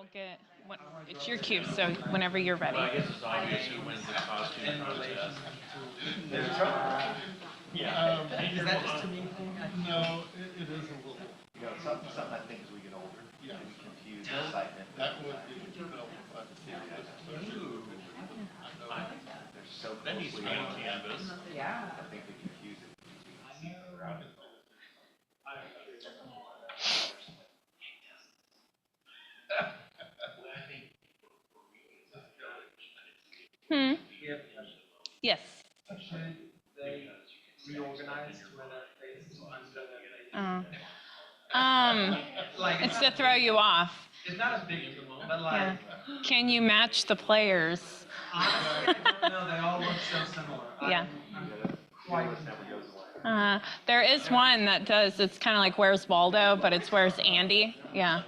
we'll get, it's your cue, so whenever you're ready. Well, I guess it's obvious who wins the costume contest. Yeah. Is that just a me thing? No, it is a little. You know, something I think as we get older, Yeah. we confuse excitement. That would be, but. They're so That needs to closely be on aligned. canvas. Yeah. I think we confuse it. Hmm. Yeah. Yes. Should they reorganize to where that face like It's to throw you off. it's not as big, but like Yeah. Can you match the players? honestly, I don't know. They all look so similar. Yeah. I'm quite. Never goes away. There is one that does, it's kind of like Where's Waldo, but it's Where's Andy? Yeah.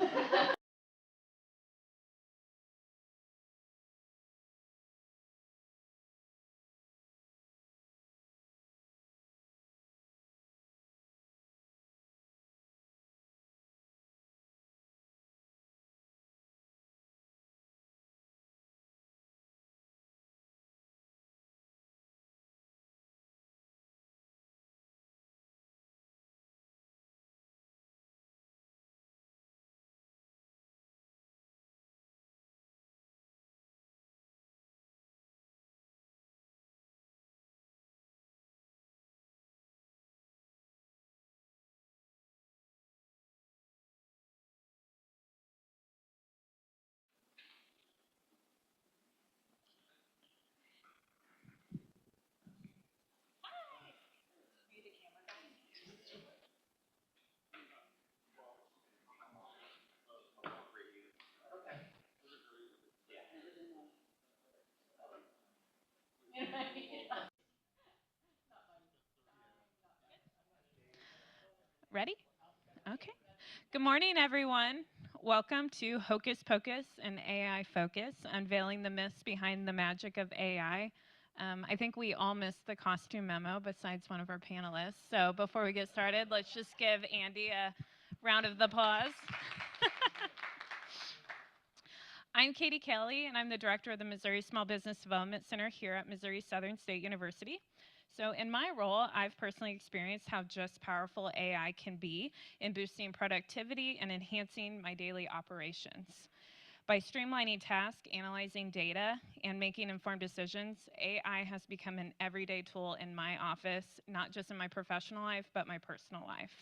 Ready? Okay. Good morning, everyone. Welcome to Hocus Pocus, an AI focus, unveiling the myths behind the magic of AI. I think we all missed the costume memo besides one of our panelists. So before we get started, let's just give Andy a round of applause. I'm Katie Kelly, and I'm the director of the Missouri Small Business Development Center here at Missouri Southern State University. So in my role, I've personally experienced how just powerful AI can be in boosting productivity and enhancing my daily operations. By streamlining tasks, analyzing data, and making informed decisions, AI has become an everyday tool in my office, not just in my professional life, but my personal life.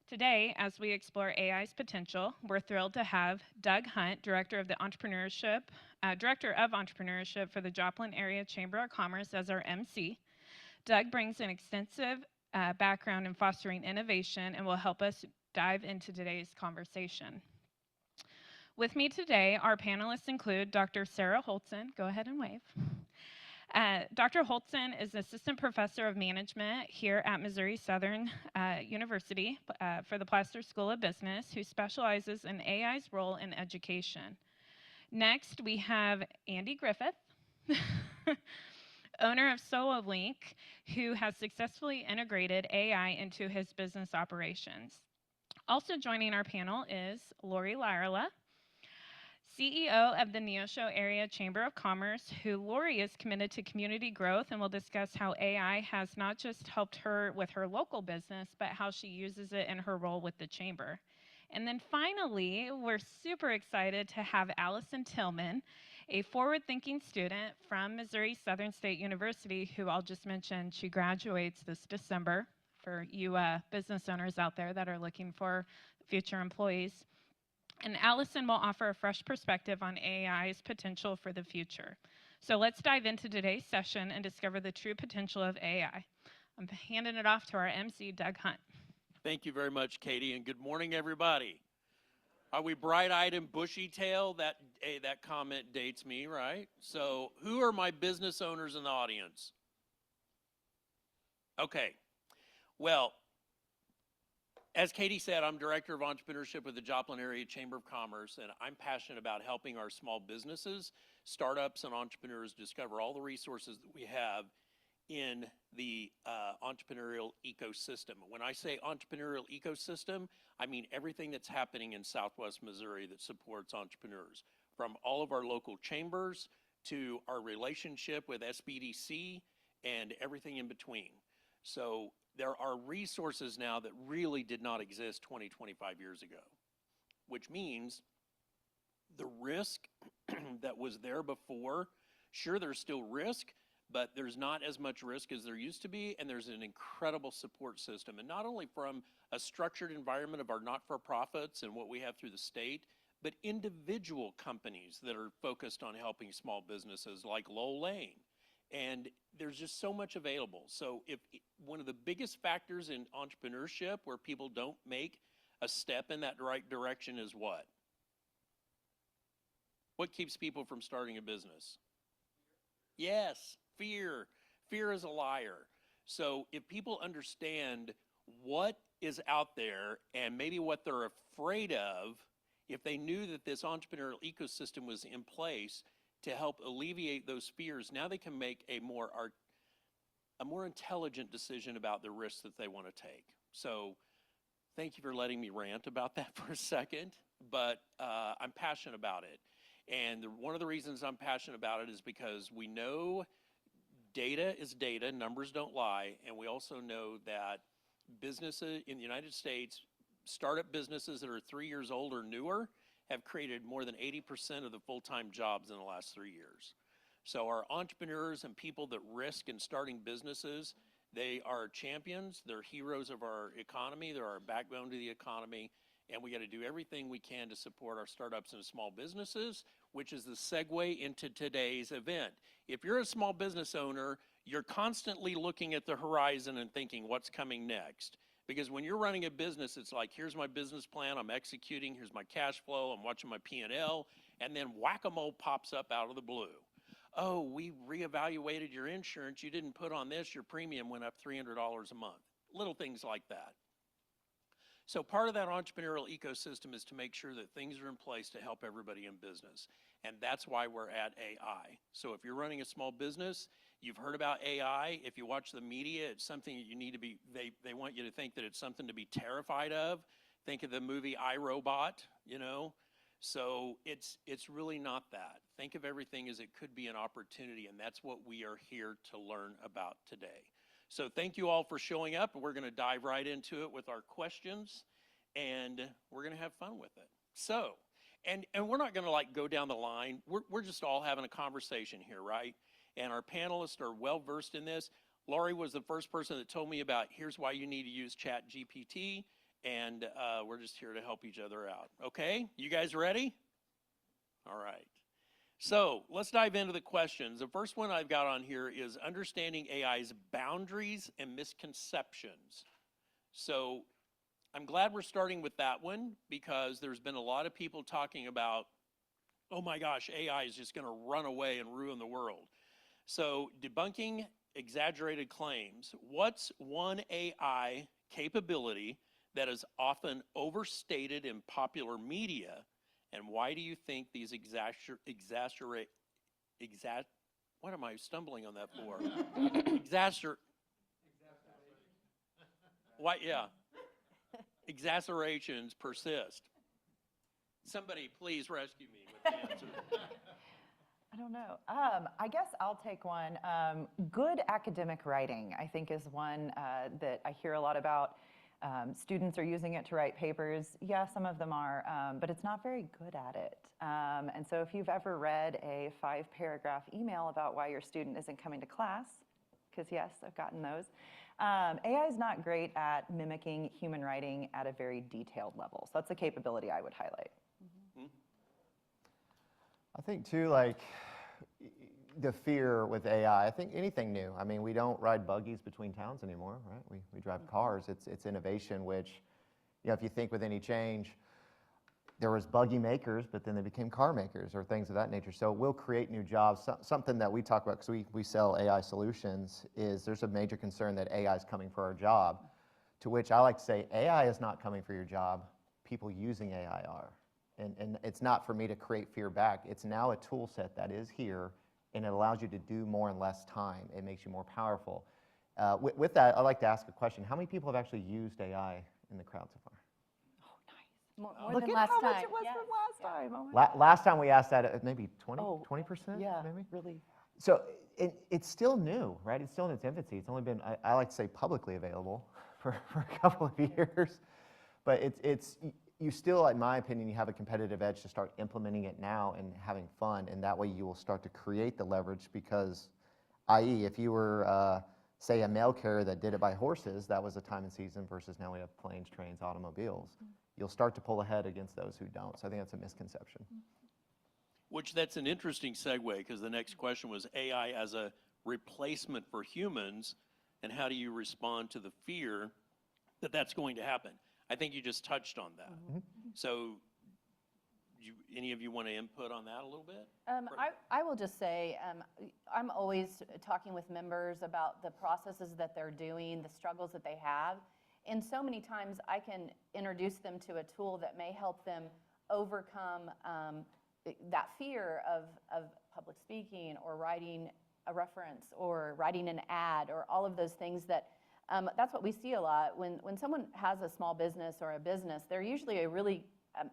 Today, as we explore AI's potential, we're thrilled to have Doug Hunt, Director of Entrepreneurship for the Joplin Area Chamber of Commerce, as our MC. Doug brings an extensive background in fostering innovation and will help us dive into today's conversation. With me today, our panelists include Dr. Sarah Holtzen. Go ahead and wave. Dr. Holtzen is Assistant Professor of Management here at Missouri Southern University for the Plaster School of Business, who specializes in AI's role in education. Next, we have Andy Griffith, owner of SoloLink, who has successfully integrated AI into his business operations. Also joining our panel is Lori Lyerla, CEO of the Neosho Area Chamber of Commerce, who Lori is committed to community growth and will discuss how AI has not just helped her with her local business, but how she uses it in her role with the chamber. And then finally, we're super excited to have Allison Tillman, a forward-thinking student from Missouri Southern State University, who I'll just mention she graduates this December for you business owners out there that are looking for future employees. And Allison will offer a fresh perspective on AI's potential for the future. So let's dive into today's session and discover the true potential of AI. I'm handing it off to our MC, Doug Hunt. Thank you very much, Katie, and good morning, everybody. Are we bright-eyed and bushy-tailed? That comment dates me, right? So who are my business owners in the audience? Okay. Well, as Katie said, I'm Director of Entrepreneurship with the Joplin Area Chamber of Commerce, and I'm passionate about helping our small businesses, startups, and entrepreneurs discover all the resources that we have in the entrepreneurial ecosystem. When I say entrepreneurial ecosystem, I mean everything that's happening in Southwest Missouri that supports entrepreneurs, from all of our local chambers to our relationship with SBDC and everything in between. So there are resources now that really did not exist 20, 25 years ago, which means the risk that was there before, sure, there's still risk, but there's not as much risk as there used to be, and there's an incredible support system. And not only from a structured environment of our not-for-profits and what we have through the state, but individual companies that are focused on helping small businesses like Lowell Lane. And there's just so much available. So if one of the biggest factors in entrepreneurship where people don't make a step in that right direction is what? What keeps people from starting a business? Yes, fear. Fear is a liar. So if people understand what is out there and maybe what they're afraid of, if they knew that this entrepreneurial ecosystem was in place to help alleviate those fears, now they can make a more intelligent decision about the risks that they want to take. So thank you for letting me rant about that for a second, but I'm passionate about it. And one of the reasons I'm passionate about it is because we know data is data, numbers don't lie, and we also know that businesses in the United States, startup businesses that are 3 years old or newer, have created more than 80% of the full-time jobs in the last 3 years. So our entrepreneurs and people that risk in starting businesses, they are champions, they're heroes of our economy, they're our backbone to the economy, and we got to do everything we can to support our startups and small businesses, which is the segue into today's event. If you're a small business owner, you're constantly looking at the horizon and thinking, what's coming next? Because when you're running a business, it's like, here's my business plan, I'm executing, here's my cash flow, I'm watching my P&L, and then whack-a-mole pops up out of the blue. Oh, we reevaluated your insurance, you didn't put on this, your premium went up $300 a month. Little things like that. So part of that entrepreneurial ecosystem is to make sure that things are in place to help everybody in business. And that's why we're at AI. So if you're running a small business, you've heard about AI. If you watch the media, it's something that you need to be, they want you to think that it's something to be terrified of. Think of the movie I, Robot, you know? So it's really not that. Think of everything as it could be an opportunity, and that's what we are here to learn about today. So thank you all for showing up, and we're going to dive right into it with our questions, and we're going to have fun with it. So, and we're not going to like go down the line. We're just all having a conversation here, right? And our panelists are well versed in this. Laurie was the first person that told me about here's why you need to use ChatGPT, and we're just here to help each other out. Okay, you guys ready? All right. So let's dive into the questions. The first one I've got on here is understanding AI's boundaries and misconceptions. So I'm glad we're starting with that one because there's been a lot of people talking about, oh my gosh, AI is just going to run away and ruin the world. So debunking exaggerated claims. What's one AI capability that is often overstated in popular media? And why do you think these what am I stumbling on that for? Why, yeah. Exacerbations persist. Somebody please rescue me with the answer. I don't know. I guess I'll take one. Good academic writing, I think, is one that I hear a lot about. Students are using it to write papers. Yeah, some of them are, but it's not very good at it. And so if you've ever read a 5-paragraph email about why your student isn't coming to class, because yes, I've gotten those, AI is not great at mimicking human writing at a very detailed level. So that's a capability I would highlight. Mm-hmm. I think too, like the fear with AI, I think anything new. I mean, we don't ride buggies between towns anymore, right? We drive cars. It's innovation, which, you know, if you think with any change, there was buggy makers, but then they became car makers or things of that nature. So we'll create new jobs. Something that we talk about, because we sell AI solutions, is there's a major concern that AI is coming for our job, to which I like to say AI is not coming for your job. People using AI are. And it's not for me to create fear back. It's now a tool set that is here, and it allows you to do more in less time. It makes you more powerful. With that, I'd like to ask a question. How many people have actually used AI in the crowd so far? More Look than at last how time. much it was Yes. from last time. Oh my Last time we asked that, maybe 20, Oh, 20%, yeah, maybe? really. So it's still new, right? It's still in its infancy. It's only been, I like to say, publicly available for a couple of years. But you still, in my opinion, you have a competitive edge to start implementing it now and having fun. And that way you will start to create the leverage because, i.e., if you were, say, a mail carrier that did it by horses, that was a time and season versus now we have planes, trains, automobiles. You'll start to pull ahead against those who don't. So I think that's a misconception. Which that's an interesting segue because the next question was AI as a replacement for humans, and how do you respond to the fear that that's going to happen? I think you just touched on that. So, any of you want to input on that a little bit? I will just say, I'm always talking with members about the processes that they're doing, the struggles that they have. And so many times I can introduce them to a tool that may help them overcome that fear of public speaking or writing a reference or writing an ad or all of those things that that's what we see a lot. When someone has a small business or a business, they're usually a really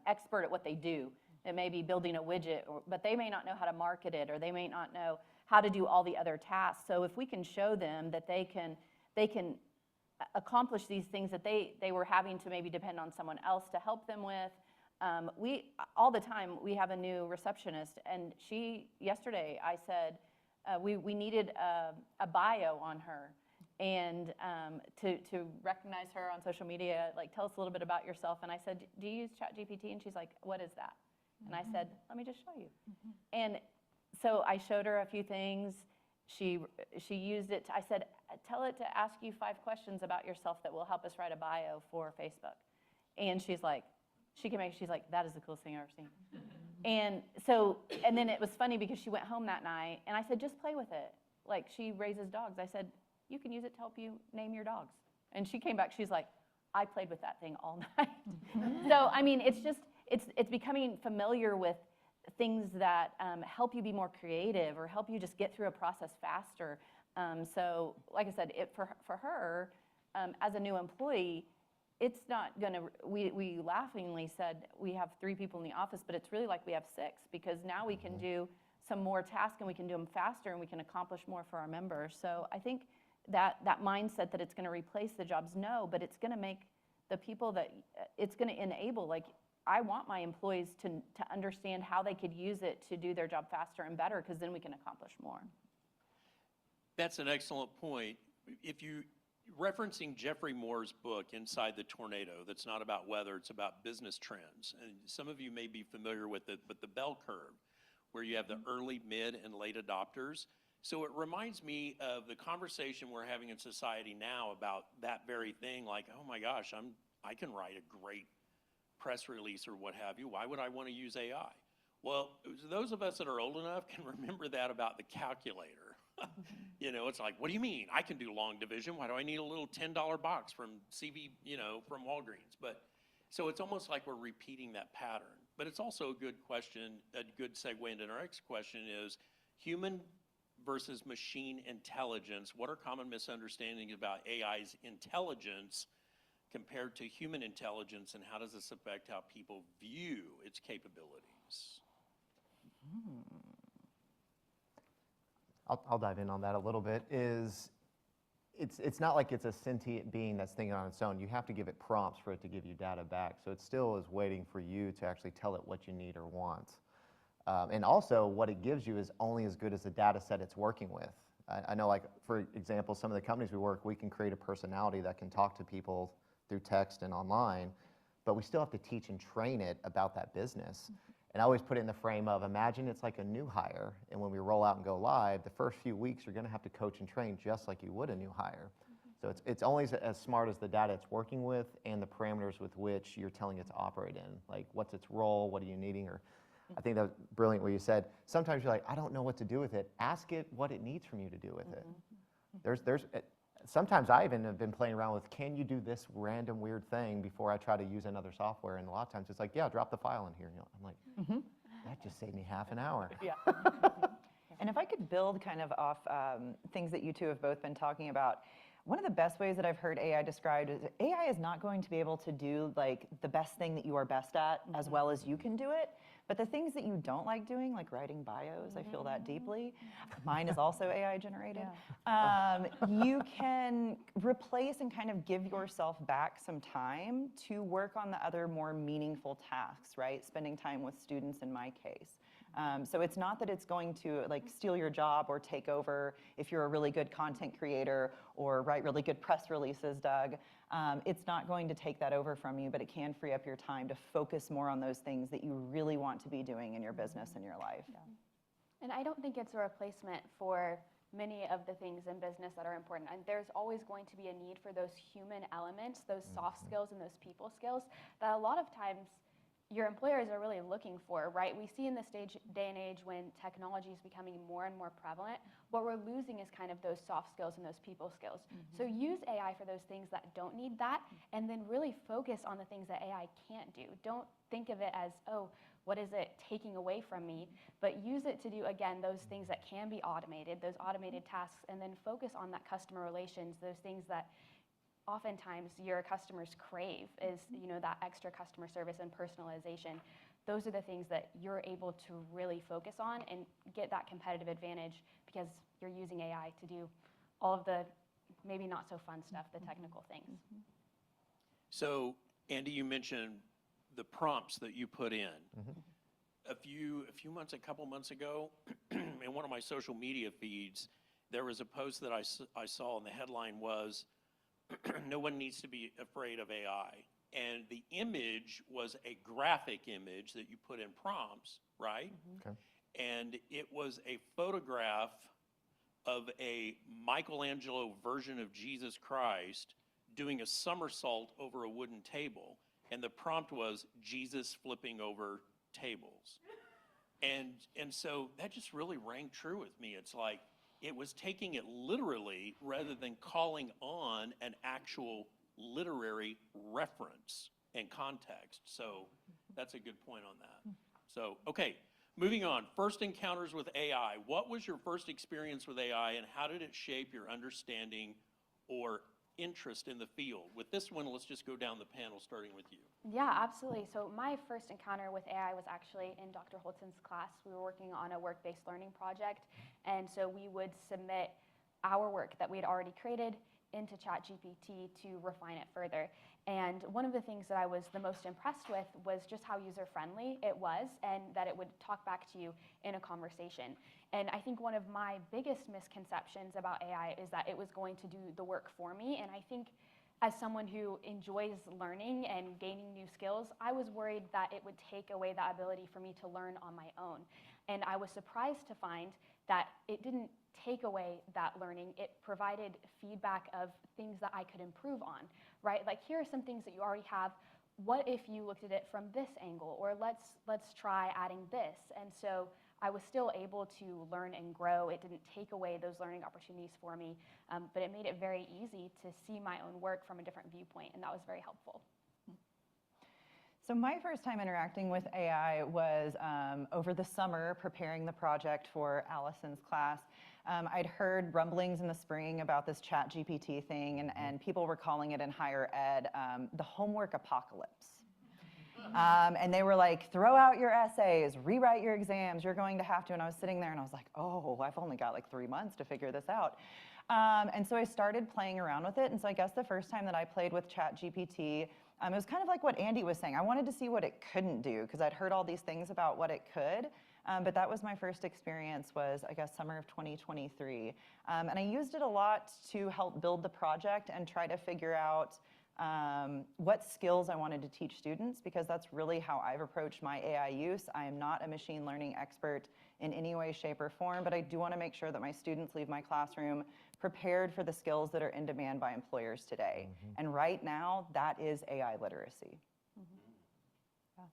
expert at what they do. It may be building a widget, but they may not know how to market it, or they may not know how to do all the other tasks. So if we can show them that they can accomplish these things that they were having to maybe depend on someone else to help them with. All the time, we have a new receptionist, and yesterday I said we needed a bio on her, and to recognize her on social media, like tell us a little bit about yourself. And I said, do you use ChatGPT? And she's like, what is that? And I said, let me just show you. And so I showed her a few things. She used it. I said, tell it to ask you 5 questions about yourself that will help us write a bio for Facebook. And she's like, she's like, that is the coolest thing I've ever seen. And then it was funny because she went home that night, and I said, just play with it. Like, she raises dogs. I said, you can use it to help you name your dogs. And she came back, she's like, I played with that thing all night. So, I mean, it's becoming familiar with things that help you be more creative or help you just get through a process faster. So, like I said, for her, as a new employee, it's not going to, we laughingly said we have 3 people in the office, but it's really like we have 6, because now we can do some more tasks and we can do them faster and we can accomplish more for our members. So I think that mindset that it's going to replace the jobs, no, but it's going to make the people that, it's going to enable, like, I want my employees to understand how they could use it to do their job faster and better, because then we can accomplish more. That's an excellent point. If you referencing Jeffrey Moore's book, Inside the Tornado, that's not about weather, it's about business trends. And some of you may be familiar with it, but the bell curve, where you have the early, mid, and late adopters. So it reminds me of the conversation we're having in society now about that very thing, like, oh my gosh, I can write a great press release or what have you. Why would I want to use AI? Well, those of us that are old enough can remember that about the calculator. You know, it's like, what do you mean? I can do long division. Why do I need a little $10 box from CV, from Walgreens? But so it's almost like we're repeating that pattern. But it's also a good question, a good segue into our next question is human versus machine intelligence. What are common misunderstandings about AI's intelligence compared to human intelligence, and how does this affect how people view its capabilities? I'll dive in on that a little bit. It's not like it's a sentient being that's thinking on its own. You have to give it prompts for it to give you data back. So it still is waiting for you to actually tell it what you need or want. And also, what it gives you is only as good as the data set it's working with. I know, like, for example, some of the companies we work, we can create a personality that can talk to people through text and online, but we still have to teach and train it about that business. And I always put it in the frame of, imagine it's like a new hire, and when we roll out and go live, the first few weeks you're going to have to coach and train just like you would a new hire. So it's only as smart as the data it's working with and the parameters with which you're telling it to operate in. Like, what's its role, what are you needing? Or I think that was brilliant where you said, sometimes you're like, I don't know what to do with it. Ask it what it needs from you to do with it. Sometimes I even have been playing around with, can you do this random weird thing before I try to use another software? And a lot of times it's like, yeah, drop the file in here. I'm like, that just saved me half an hour. Yeah. And if I could build kind of off things that you two have both been talking about, one of the best ways that I've heard AI described is AI is not going to be able to do like the best thing that you are best at as well as you can do it. But the things that you don't like doing, like writing bios, I feel that deeply. Mine is also AI generated. You can replace and kind of give yourself back some time to work on the other more meaningful tasks, right? Spending time with students in my case. So it's not that it's going to like steal your job or take over if you're a really good content creator or write really good press releases, Doug. It's not going to take that over from you, but it can free up your time to focus more on those things that you really want to be doing in your business and your life. And I don't think it's a replacement for many of the things in business that are important. And there's always going to be a need for those human elements, those soft skills and those people skills that a lot of times your employers are really looking for, right? We see in this day and age when technology is becoming more and more prevalent, what we're losing is kind of those soft skills and those people skills. So use AI for those things that don't need that, and then really focus on the things that AI can't do. Don't think of it as, oh, what is it taking away from me? But use it to do, again, those things that can be automated, those automated tasks, and then focus on that customer relations, those things that oftentimes your customers crave is, you know, that extra customer service and personalization. Those are the things that you're able to really focus on and get that competitive advantage because you're using AI to do all of the maybe not so fun stuff, the technical things. So, Andy, you mentioned the prompts that you put in. A couple months ago, in one of my social media feeds, there was a post that I saw, and the headline was, "No one needs to be afraid of AI." And the image was a graphic image that you put in prompts, right? Okay. And it was a photograph of a Michelangelo version of Jesus Christ doing a somersault over a wooden table. And the prompt was Jesus flipping over tables. And so that just really rang true with me. It's like, it was taking it literally rather than calling on an actual literary reference and context. So that's a good point on that. So, okay, moving on. First encounters with AI. What was your first experience with AI and how did it shape your understanding or interest in the field? With this one, let's just go down the panel starting with you. Yeah, absolutely. So my first encounter with AI was actually in Dr. Holton's class. We were working on a work-based learning project, and so we would submit our work that we had already created into ChatGPT to refine it further. And one of the things that I was the most impressed with was just how user-friendly it was and that it would talk back to you in a conversation. And I think one of my biggest misconceptions about AI is that it was going to do the work for me. And I think as someone who enjoys learning and gaining new skills, I was worried that it would take away that ability for me to learn on my own. And I was surprised to find that it didn't take away that learning. It provided feedback of things that I could improve on, right? Like, here are some things that you already have. What if you looked at it from this angle? Or let's try adding this. And so I was still able to learn and grow. It didn't take away those learning opportunities for me, but it made it very easy to see my own work from a different viewpoint, and that was very helpful. So my first time interacting with AI was over the summer preparing the project for Allison's class. I'd heard rumblings in the spring about this ChatGPT thing, and people were calling it in higher ed the homework apocalypse. And they were like, throw out your essays, rewrite your exams, you're going to have to. And I was sitting there and I was like, oh, I've only got like 3 months to figure this out. And so I started playing around with it. And so I guess the first time that I played with ChatGPT, it was kind of like what Andy was saying. I wanted to see what it couldn't do because I'd heard all these things about what it could. But that was my first experience was, I guess, summer of 2023. And I used it a lot to help build the project and try to figure out what skills I wanted to teach students, because that's really how I've approached my AI use. I am not a machine learning expert in any way, shape, or form, but I do want to make sure that my students leave my classroom prepared for the skills that are in demand by employers today. And right now, that is AI literacy. Yeah.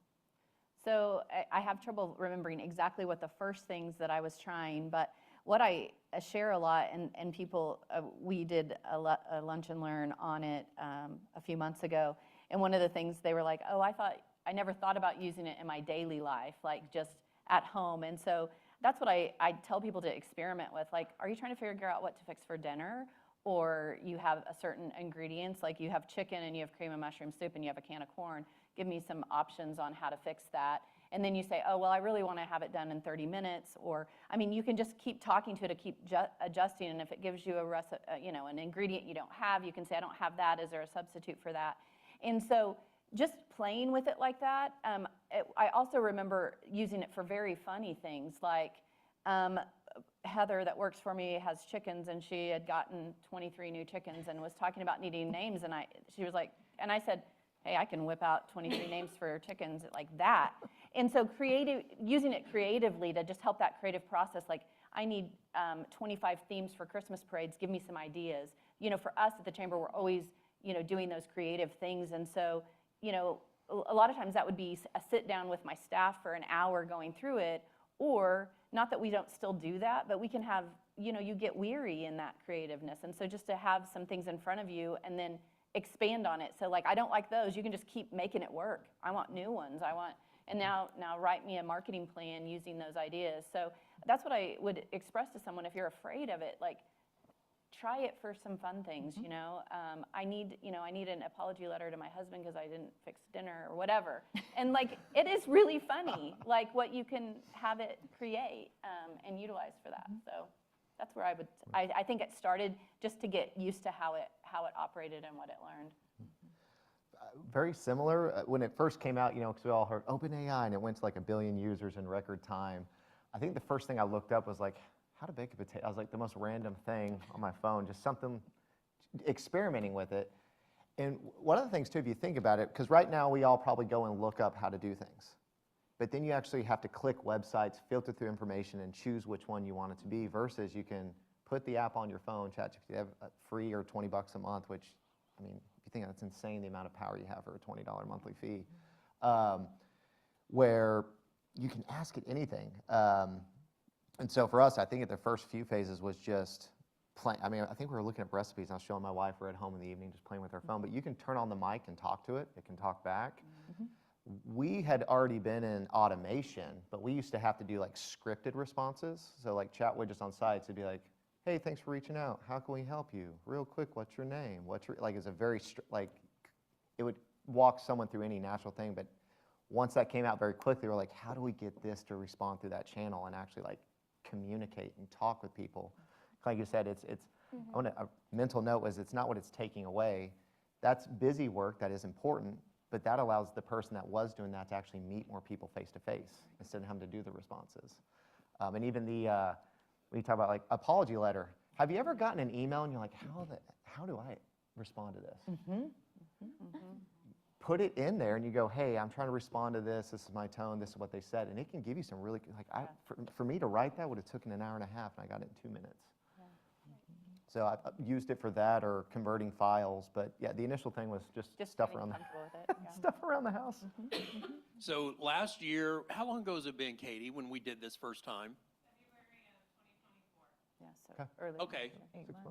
So I have trouble remembering exactly what the first things that I was trying, but what I share a lot, and people, we did a lunch and learn on it a few months ago, and one of the things they were like, oh, I never thought about using it in my daily life, like just at home. And so that's what I tell people to experiment with. Like, are you trying to figure out what to fix for dinner? Or you have a certain ingredients, like you have chicken and you have cream and mushroom soup and you have a can of corn. Give me some options on how to fix that. And then you say, oh, well, I really want to have it done in 30 minutes. Or, I mean, you can just keep talking to it to keep adjusting. And if it gives you an ingredient you don't have, you can say, I don't have that. Is there a substitute for that? And so just playing with it like that. I also remember using it for very funny things, like Heather that works for me has chickens, and she had gotten 23 new chickens and was talking about needing names. And she was like, and I said, hey, I can whip out 23 names for chickens like that. And so using it creatively to just help that creative process, like I need 25 themes for Christmas parades, give me some ideas. For us at the Chamber, we're always, doing those creative things. And so, a lot of times that would be a sit down with my staff for an hour going through it, or not that we don't still do that, but we can have, you get weary in that creativeness. And so just to have some things in front of you and then expand on it. So like, I don't like those, you can just keep making it work. I want new ones. And now write me a marketing plan using those ideas. So that's what I would express to someone. If you're afraid of it, like, try it for some fun things. I need an apology letter to my husband because I didn't fix dinner or whatever. And like, it is really funny, like what you can have it create and utilize for that. So that's where I think it started, just to get used to how it operated and what it learned. Very similar. When it first came out, because we all heard OpenAI, and it went to like 1 billion users in record time. I think the first thing I looked up was like, how to bake a potato. I was like, the most random thing on my phone, just something, experimenting with it. And one of the things too, if you think about it, because right now we all probably go and look up how to do things. But then you actually have to click websites, filter through information, and choose which one you want it to be, versus you can put the app on your phone, ChatGPT, have free or $20 a month, which, I mean, if you think that's insane, the amount of power you have for a $20 monthly fee, where you can ask it anything. And so for us, I think at the first few phases was just playing. I mean, I think we were looking at recipes. I was showing my wife, we're at home in the evening just playing with her phone. But you can turn on the mic and talk to it. It can talk back. Mm-hmm. We had already been in automation, but we used to have to do like scripted responses. So like chat widgets on sites would be like, hey, thanks for reaching out. How can we help you? Real quick, what's your name? Like, it's a very, it would walk someone through any natural thing. But once that came out very quickly, we're like, how do we get this to respond through that channel and actually like communicate and talk with people? Like you said, it's mm-hmm. A mental note was, it's not what it's taking away. That's busy work that is important, but that allows the person that was doing that to actually meet more people face to face instead of having to do the responses. And even we talk about like apology letter. Have you ever gotten an email and you're like, how do I respond to this? Mm-hmm. Mm-hmm. Mm-hmm. Put it in there and you go, hey, I'm trying to respond to this. This is my tone. This is what they said. And it can give you some really, like, for me to write that would have taken an hour and a half, and I got it in 2 minutes. Yeah. Mm-hmm. So I've used it for that or converting files. But yeah, the initial thing was just stuff around stuff around the house. Mm-hmm. Mm-hmm. So last year, how long ago has it been, Katie, when we did this first time? February of 2024. Yeah, so early. Okay,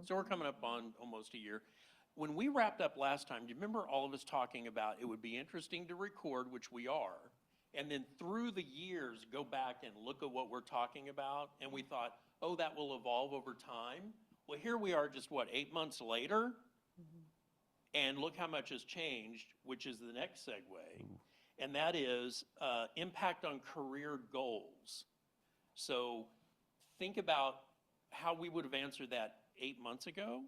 so we're coming up on almost a year. When we wrapped up last time, do you remember all of us talking about it would be interesting to record, which we are, and then through the years go back and look at what we're talking about, and we thought, oh, that will evolve over time. Well, here we are just, 8 months later, and look how much has changed, which is the next segue, and that is impact on career goals. So think about how we would have answered that 8 months ago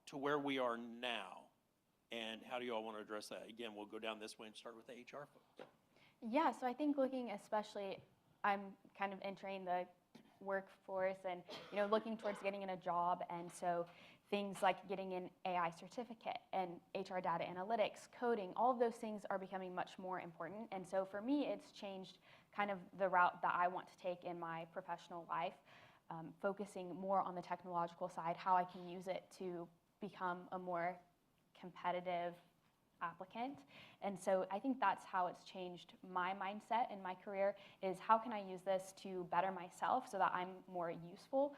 to where we are now. And how do you all want to address that? Again, we'll go down this way and start with the HR folks. Yeah, so I think looking especially, I'm kind of entering the workforce and looking towards getting in a job, and so things like getting an AI certificate and HR data analytics, coding, all of those things are becoming much more important. And so for me, it's changed kind of the route that I want to take in my professional life, focusing more on the technological side, how I can use it to become a more competitive applicant. And so I think that's how it's changed my mindset in my career, is how can I use this to better myself so that I'm more useful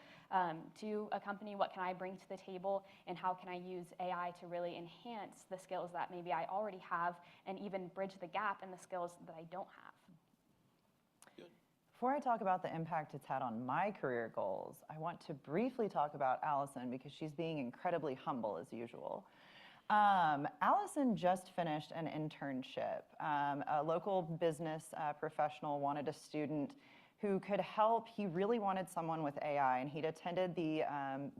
to a company? What can I bring to the table, and how can I use AI to really enhance the skills that maybe I already have, and even bridge the gap in the skills that I don't have? Good. Before I talk about the impact it's had on my career goals, I want to briefly talk about Allison because she's being incredibly humble as usual. Allison just finished an internship. A local business professional wanted a student who could help. He really wanted someone with AI, and he'd attended the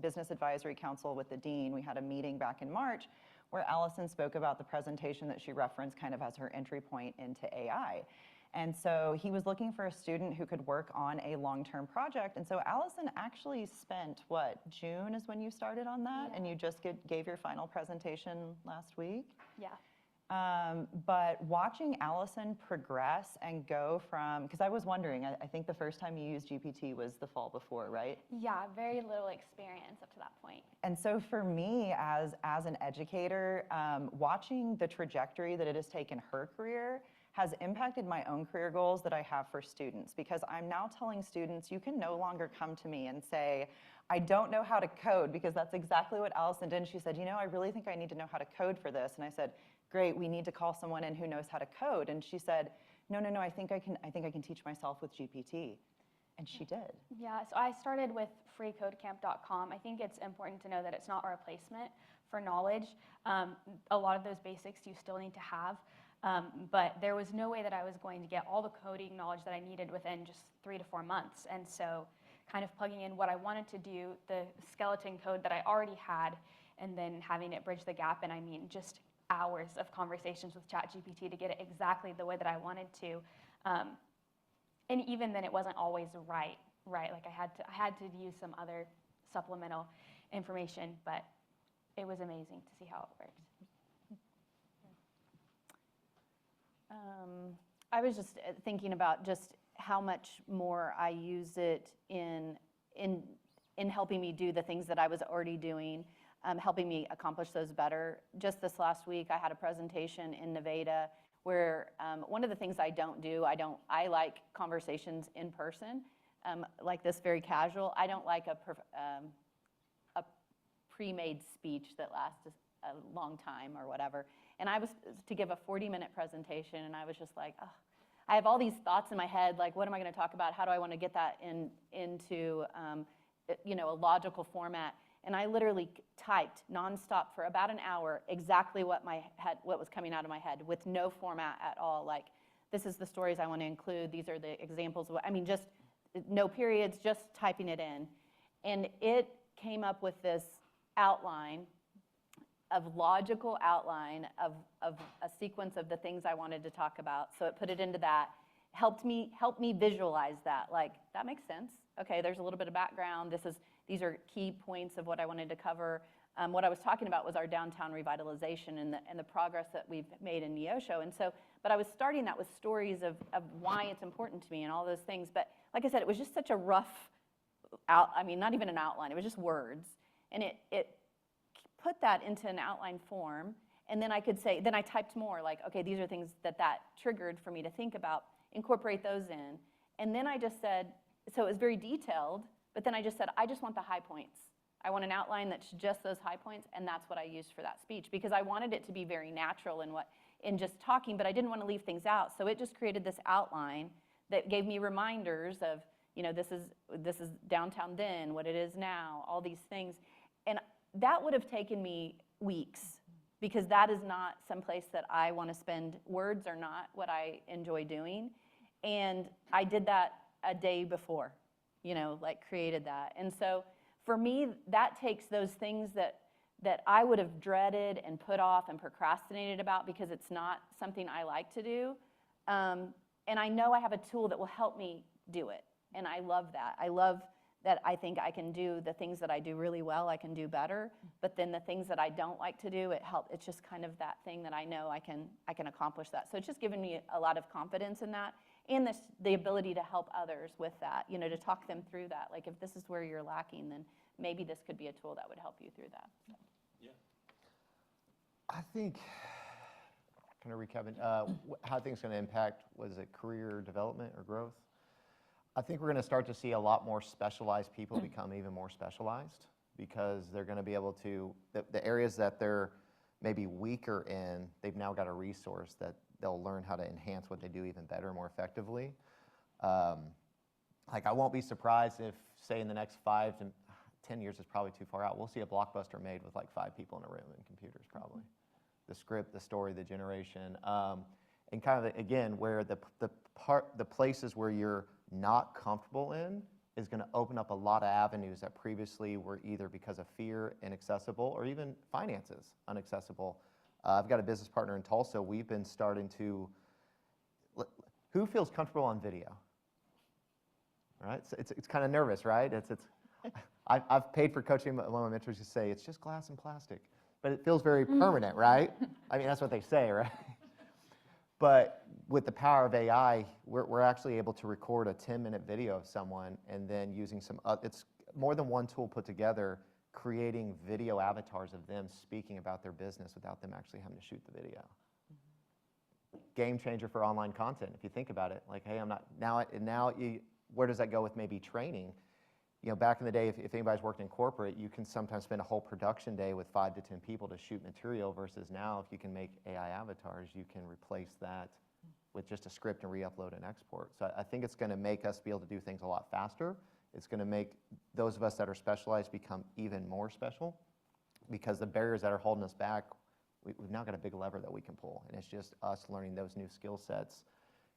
Business Advisory Council with the dean. We had a meeting back in March where Allison spoke about the presentation that she referenced kind of as her entry point into AI. And so he was looking for a student who could work on a long-term project. And so Allison actually spent, what, June is when you started on that? Yeah. And you just gave your final presentation last week? Yeah. But watching Allison progress and go from, because I was wondering, I think the first time you used GPT was the fall before, right? Yeah, very little experience up to that point. And so for me as an educator, watching the trajectory that it has taken her career has impacted my own career goals that I have for students, because I'm now telling students, you can no longer come to me and say, I don't know how to code, because that's exactly what Allison did. And she said, you know, I really think I need to know how to code for this. And I said, great, we need to call someone in who knows how to code. And she said, no, I think I can teach myself with GPT. And she did. Yeah, so I started with freecodecamp.com. I think it's important to know that it's not a replacement for knowledge. A lot of those basics you still need to have. But there was no way that I was going to get all the coding knowledge that I needed within just 3 to 4 months. And so kind of plugging in what I wanted to do, the skeleton code that I already had, and then having it bridge the gap. And I mean, just hours of conversations with ChatGPT to get it exactly the way that I wanted to. And even then, it wasn't always right. Like I had to use some other supplemental information, but it was amazing to see how it worked. I was just thinking about just how much more I use it in helping me do the things that I was already doing, helping me accomplish those better. Just this last week, I had a presentation in Nevada where one of the things I don't do, I like conversations in person, like this, very casual. I don't like a pre-made speech that lasts a long time or whatever. And I was to give a 40-minute presentation, and I was just like, oh, I have all these thoughts in my head, like, what am I going to talk about? How do I want to get that into a logical format? And I literally typed nonstop for about an hour exactly what was coming out of my head, with no format at all. Like, this is the stories I want to include. These are the examples. Just no periods, just typing it in. And it came up with this logical outline of a sequence of the things I wanted to talk about. So it put it into that, helped me visualize that. Like, that makes sense. Okay, there's a little bit of background. These are key points of what I wanted to cover. What I was talking about was our downtown revitalization and the progress that we've made in Neosho. And so, but I was starting that with stories of why it's important to me and all those things. But like I said, it was just such a rough not even an outline. It was just words. And it put that into an outline form, and then I could say, then I typed more, like, okay, these are things that triggered for me to think about, incorporate those in. And then I just said, so it was very detailed, but then I just said, I just want the high points. I want an outline that's just those high points, and that's what I used for that speech, because I wanted it to be very natural in just talking, but I didn't want to leave things out. So it just created this outline that gave me reminders of, this is downtown then, what it is now, all these things. And that would have taken me weeks, because that is not someplace that I want to spend. Words are not what I enjoy doing. And I did that a day before, created that. And so for me, that takes those things that I would have dreaded and put off and procrastinated about because it's not something I like to do. And I know I have a tool that will help me do it. And I love that. I love that I think I can do the things that I do really well, I can do better. But then the things that I don't like to do, it's just kind of that thing that I know I can accomplish that. So it's just given me a lot of confidence in that, and the ability to help others with that, to talk them through that. Like, if this is where you're lacking, then maybe this could be a tool that would help you through that. So. Yeah. I think, kind of recapping, how things going to impact, was it career development or growth? I think we're going to start to see a lot more specialized people become even more specialized, because they're going to be able to, the areas that they're maybe weaker in, they've now got a resource that they'll learn how to enhance what they do even better, more effectively. Like, I won't be surprised if, say, in the next 5 to 10 years is probably too far out, we'll see a blockbuster made with like 5 people in a room and computers probably. The script, the story, the generation, and kind of, again, where the places where you're not comfortable in is going to open up a lot of avenues that previously were either because of fear inaccessible or even finances inaccessible. I've got a business partner in Tulsa. We've been starting to, who feels comfortable on video? All right, so it's kind of nervous, right? I've paid for coaching. One of my mentors used to say, it's just glass and plastic, but it feels very permanent, right? I mean, that's what they say, right? But with the power of AI, we're actually able to record a 10-minute video of someone and then using it's more than one tool put together, creating video avatars of them speaking about their business without them actually having to shoot the video. Game changer for online content, if you think about it. Like, hey, I'm not, where does that go with maybe training? You know, back in the day, if anybody's worked in corporate, you can sometimes spend a whole production day with 5 to 10 people to shoot material, versus now, if you can make AI avatars, you can replace that with just a script and re-upload and export. So I think it's going to make us be able to do things a lot faster. It's going to make those of us that are specialized become even more special, because the barriers that are holding us back, we've now got a big lever that we can pull, and it's just us learning those new skill sets.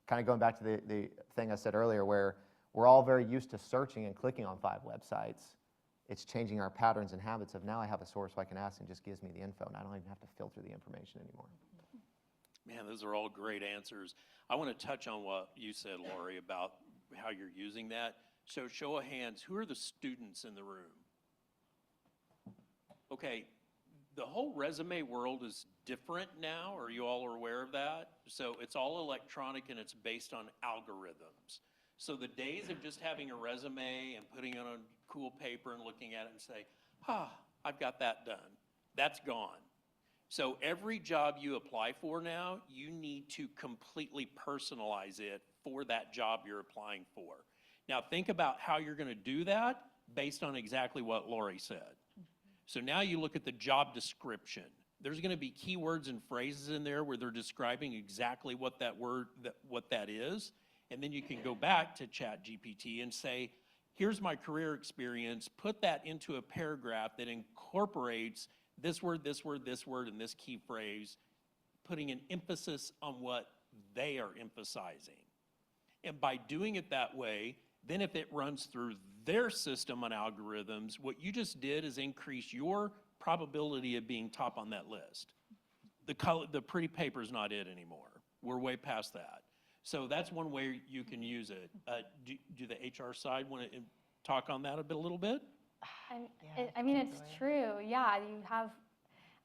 Kind of going back to the thing I said earlier, where we're all very used to searching and clicking on 5 websites. It's changing our patterns and habits of, now I have a source so I can ask and just gives me the info, and I don't even have to filter the information anymore. Man, those are all great answers. I want to touch on what you said, Lori, about how you're using that. So show of hands, who are the students in the room? Okay, the whole resume world is different now. Are you all aware of that? So it's all electronic and it's based on algorithms. So the days of just having a resume and putting it on cool paper and looking at it and say, I've got that done, that's gone. So every job you apply for now, you need to completely personalize it for that job you're applying for. Now think about how you're going to do that based on exactly what Lori said. So now you look at the job description. There's going to be keywords and phrases in there where they're describing exactly what that is. And then you can go back to ChatGPT and say, here's my career experience, put that into a paragraph that incorporates this word, this word, this word, and this key phrase, putting an emphasis on what they are emphasizing. And by doing it that way, then if it runs through their system on algorithms, what you just did is increase your probability of being top on that list. The pretty paper's not it anymore. We're way past that. So that's one way you can use it. Do the HR side want to talk on that a little bit? I mean, it's true. Yeah, you have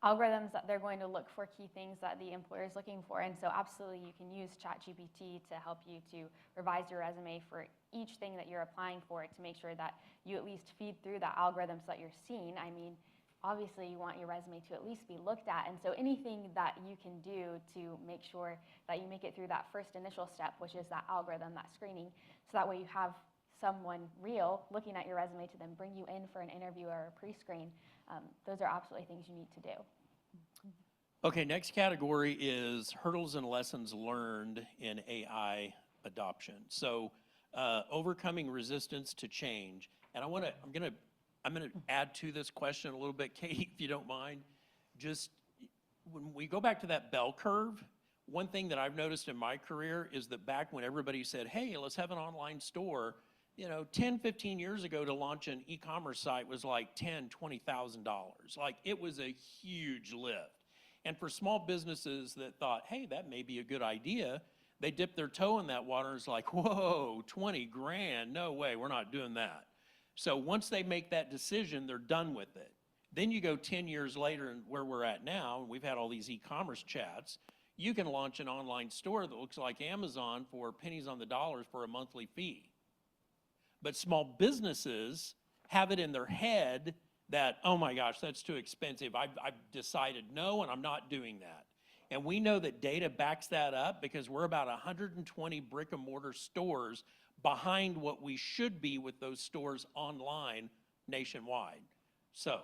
algorithms that they're going to look for key things that the employer is looking for. And so absolutely you can use ChatGPT to help you to revise your resume for each thing that you're applying for, to make sure that you at least feed through the algorithms that you're seeing. I mean, obviously you want your resume to at least be looked at. And so anything that you can do to make sure that you make it through that first initial step, which is that algorithm, that screening, so that way you have someone real looking at your resume to then bring you in for an interview or a pre-screen. Those are absolutely things you need to do. Okay, next category is hurdles and lessons learned in AI adoption. So overcoming resistance to change. And I'm gonna add to this question a little bit, Kate, if you don't mind. Just when we go back to that bell curve, one thing that I've noticed in my career is that back when everybody said, hey, let's have an online store, 10, 15 years ago, to launch an e-commerce site was like $10,000, $20,000. Like, it was a huge lift. And for small businesses that thought, hey, that may be a good idea, they dipped their toe in that water and it's like, whoa, 20 grand, no way, we're not doing that. So once they make that decision, they're done with it. Then you go 10 years later, and where we're at now, and we've had all these e-commerce chats, you can launch an online store that looks like Amazon for pennies on the dollars for a monthly fee. But small businesses have it in their head that, oh my gosh, that's too expensive. I've decided no, and I'm not doing that. And we know that data backs that up, because we're about 120 brick and mortar stores behind what we should be with those stores online nationwide. So,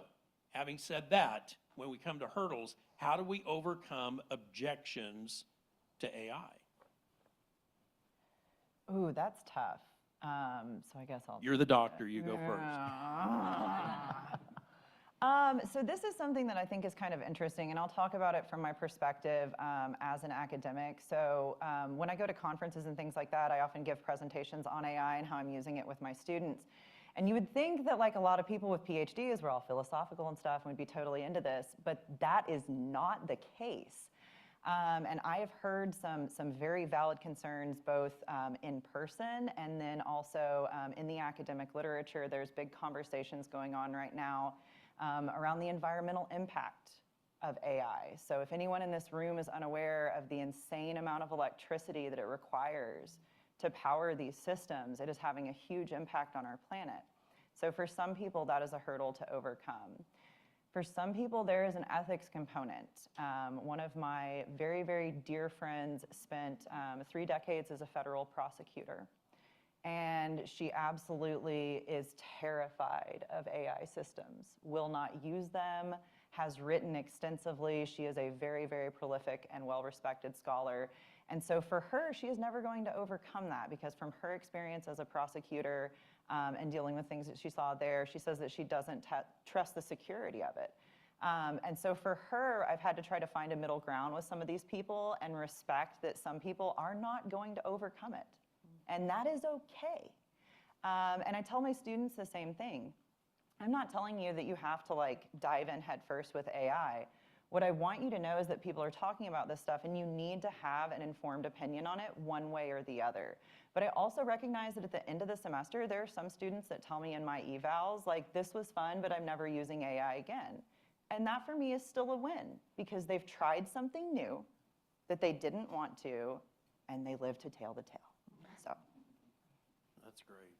having said that, when we come to hurdles, how do we overcome objections to AI? Ooh, that's tough. So I guess I'll. You're the doctor, you go first. So this is something that I think is kind of interesting, and I'll talk about it from my perspective as an academic. So when I go to conferences and things like that, I often give presentations on AI and how I'm using it with my students. And you would think that like a lot of people with PhDs, we're all philosophical and stuff and would be totally into this, but that is not the case. And I have heard some very valid concerns both in person and then also in the academic literature. There's big conversations going on right now around the environmental impact of AI. So if anyone in this room is unaware of the insane amount of electricity that it requires to power these systems, it is having a huge impact on our planet. So for some people, that is a hurdle to overcome. For some people, there is an ethics component. One of my very, very dear friends spent 3 decades as a federal prosecutor. And she absolutely is terrified of AI systems, will not use them, has written extensively. She is a very, very prolific and well-respected scholar. And so for her, she is never going to overcome that because from her experience as a prosecutor and dealing with things that she saw there, she says that she doesn't trust the security of it. And so for her, I've had to try to find a middle ground with some of these people and respect that some people are not going to overcome it. And that is okay. And I tell my students the same thing. I'm not telling you that you have to like dive in head first with AI. What I want you to know is that people are talking about this stuff and you need to have an informed opinion on it one way or the other. But I also recognize that at the end of the semester, there are some students that tell me in my evals, like, this was fun, but I'm never using AI again. And that for me is still a win because they've tried something new that they didn't want to, and they live to tell the tale. So. That's great.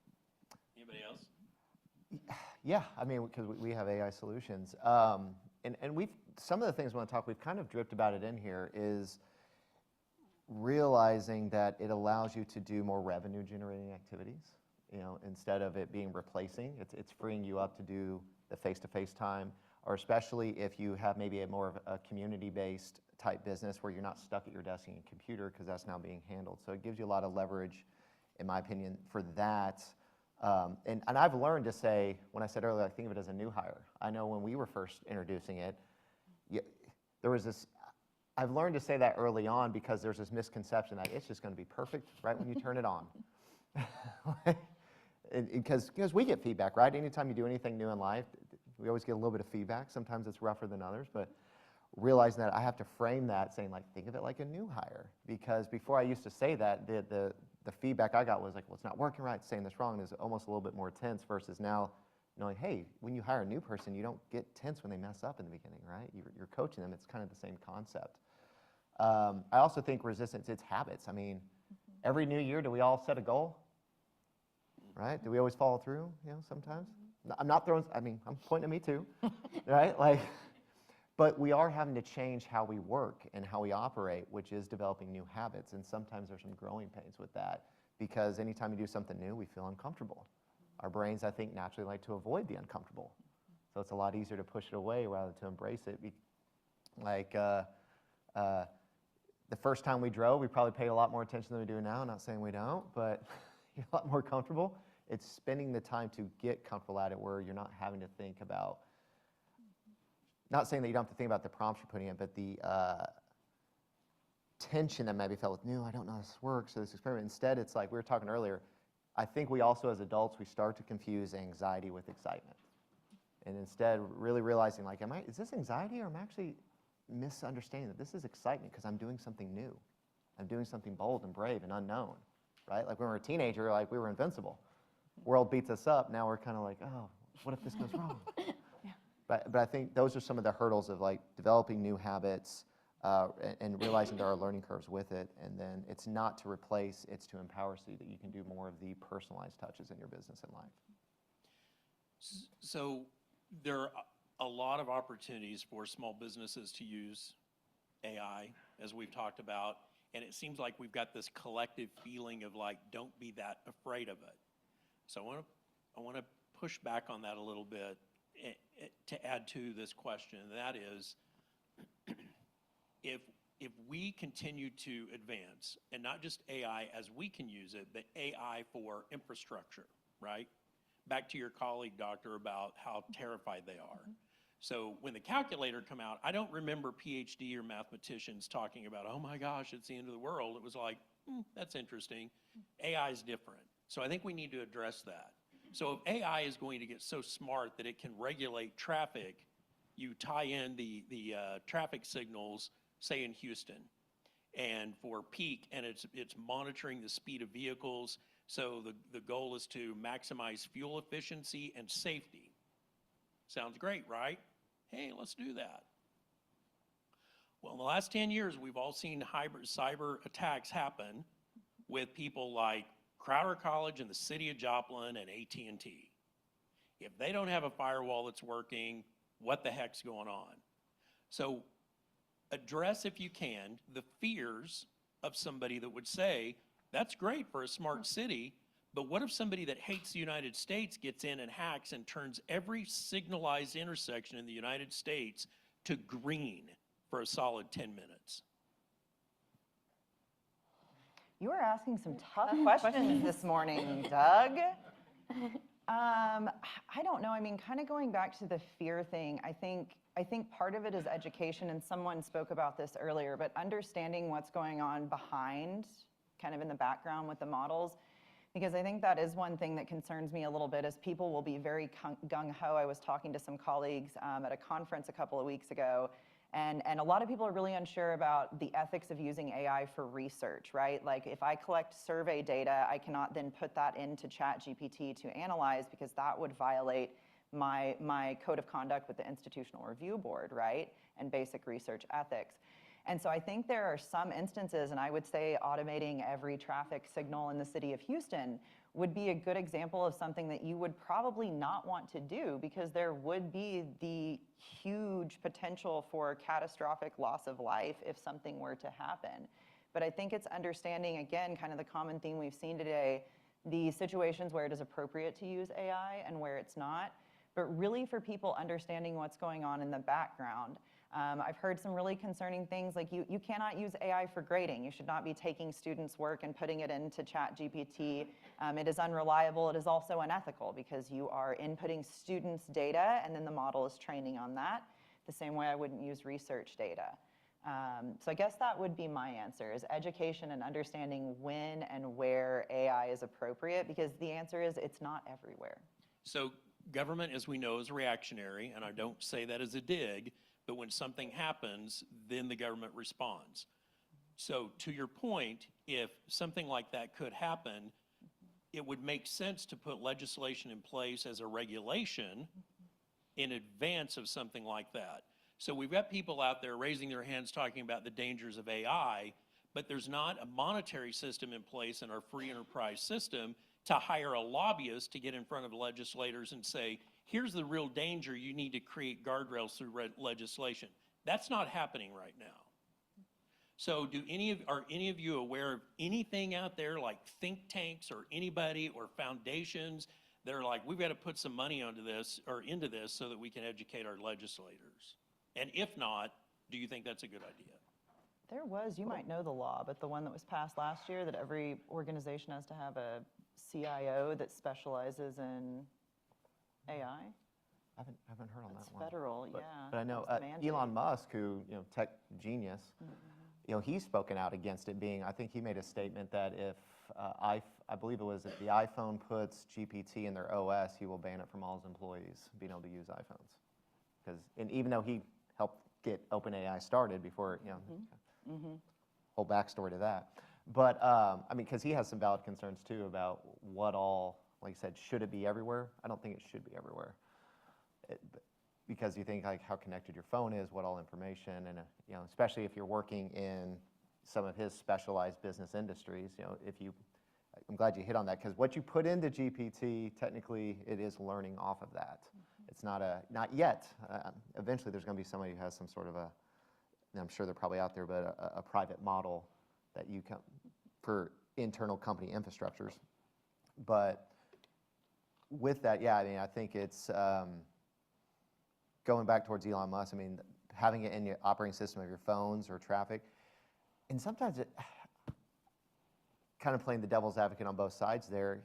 Anybody else? Yeah, I mean, because we have AI solutions. And we've, some of the things we want to talk, we've kind of dripped about it in here, is realizing that it allows you to do more revenue generating activities, you know, instead of it being replacing, it's freeing you up to do the face-to-face time, or especially if you have maybe a more of a community-based type business where you're not stuck at your desk and your computer because that's now being handled. So it gives you a lot of leverage, in my opinion, for that. And I've learned to say, when I said earlier, I think of it as a new hire. I know when we were first introducing it, there was this, I've learned to say that early on because there's this misconception that it's just going to be perfect right when you turn it on. Because we get feedback, right? Anytime you do anything new in life, we always get a little bit of feedback. Sometimes it's rougher than others, but realizing that I have to frame that saying, like, think of it like a new hire. Because before I used to say that, the feedback I got was like, well, it's not working right, saying this wrong is almost a little bit more tense versus now knowing, hey, when you hire a new person, you don't get tense when they mess up in the beginning, right? You're coaching them. It's kind of the same concept. I also think resistance, it's habits. I mean, every new year, do we all set a goal? Right? Do we always follow through, you know, sometimes? I'm not throwing, I mean, I'm pointing at me too, right? Like, but we are having to change how we work and how we operate, which is developing new habits. And sometimes there's some growing pains with that because anytime you do something new, we feel uncomfortable. Our brains, I think, naturally like to avoid the uncomfortable. So it's a lot easier to push it away rather than to embrace it. Like the first time we drove, we probably paid a lot more attention than we do now. Not saying we don't, but you're a lot more comfortable. It's spending the time to get comfortable at it where you're not having to think about, not saying that you don't have to think about the prompts you're putting in, but the tension that maybe felt with, no, I don't know how this works, so this experiment. Instead, it's like we were talking earlier, I think we also, as adults, we start to confuse anxiety with excitement. And instead, really realizing, like, is this anxiety or am I actually misunderstanding that this is excitement because I'm doing something new. I'm doing something bold and brave and unknown, right? Like when we were a teenager, like we were invincible. World beats us up, now we're kind of like, oh, what if this goes wrong? Yeah. But I think those are some of the hurdles of like developing new habits and realizing there are learning curves with it. And then it's not to replace, it's to empower so that you can do more of the personalized touches in your business and life. So there are a lot of opportunities for small businesses to use AI, as we've talked about. And it seems like we've got this collective feeling of like, don't be that afraid of it. So I want to push back on that a little bit to add to this question, and that is, if if we continue to advance, and not just AI as we can use it, but AI for infrastructure, right? Back to your colleague, doctor, about how terrified they are. So when the calculator come out, I don't remember PhD or mathematicians talking about, oh my gosh, it's the end of the world. It was like, that's interesting. AI is different. So I think we need to address that. So if AI is going to get so smart that it can regulate traffic, you tie in the traffic signals, say in Houston, and for peak, and it's monitoring the speed of vehicles. So the goal is to maximize fuel efficiency and safety. Sounds great, right? Hey, let's do that. Well, in the last 10 years, we've all seen cyber attacks happen with people like Crowder College and the city of Joplin and AT&T. If they don't have a firewall that's working, what the heck's going on? So address, if you can, the fears of somebody that would say, that's great for a smart city, but what if somebody that hates the United States gets in and hacks and turns every signalized intersection in the United States to green for a solid 10 minutes? You are asking some tough questions this morning, Doug. I don't know. I mean, kind of going back to the fear thing, I think part of it is education, and someone spoke about this earlier, but understanding what's going on behind, kind of in the background with the models, because I think that is one thing that concerns me a little bit, is people will be very gung-ho. I was talking to some colleagues at a conference a couple of weeks ago, and a lot of people are really unsure about the ethics of using AI for research, right? Like if I collect survey data, I cannot then put that into ChatGPT to analyze, because that would violate my code of conduct with the Institutional Review Board, right? And basic research ethics. And so I think there are some instances, and I would say automating every traffic signal in the city of Houston would be a good example of something that you would probably not want to do, because there would be the huge potential for catastrophic loss of life if something were to happen. But I think it's understanding, again, kind of the common theme we've seen today, the situations where it is appropriate to use AI and where it's not, but really for people understanding what's going on in the background. I've heard some really concerning things, like you cannot use AI for grading. You should not be taking students' work and putting it into ChatGPT. It is unreliable. It is also unethical, because you are inputting students' data and then the model is training on that, the same way I wouldn't use research data. So I guess that would be my answer, is education and understanding when and where AI is appropriate, because the answer is it's not everywhere. So government, as we know, is reactionary, and I don't say that as a dig, but when something happens, then the government responds. So to your point, if something like that could happen, it would make sense to put legislation in place as a regulation in advance of something like that. So we've got people out there raising their hands talking about the dangers of AI, but there's not a monetary system in place in our free enterprise system to hire a lobbyist to get in front of legislators and say, here's the real danger, you need to create guardrails through legislation. That's not happening right now. So are any of you aware of anything out there like think tanks or anybody or foundations that are like, we've got to put some money onto this or into this so that we can educate our legislators? And if not, do you think that's a good idea? There was, you might know the law, but the one that was passed last year, that every organization has to have a CIO that specializes in AI. I haven't heard on That's that one. federal, But, yeah. But I know That's the mandate. Elon Musk, who, tech genius, he's spoken out against it being, I think he made a statement that if, I believe it was if the iPhone puts GPT in their OS, he will ban it from all his employees being able to use iPhones. Because, and even though he helped get OpenAI started before, whole backstory to that. But, I mean, because he has some valid concerns too about what all, like you said, should it be everywhere? I don't think it should be everywhere. Because you think like how connected your phone is, what all information, and especially if you're working in some of his specialized business industries, I'm glad you hit on that, because what you put into GPT, technically it is learning off of that. It's not yet. Eventually there's going to be somebody who has some sort of and I'm sure they're probably out there, but a private model that you can, for internal company infrastructures. But with that, yeah, I mean, I think it's, going back towards Elon Musk, I mean, having it in your operating system of your phones or traffic, and sometimes it, kind of playing the devil's advocate on both sides there,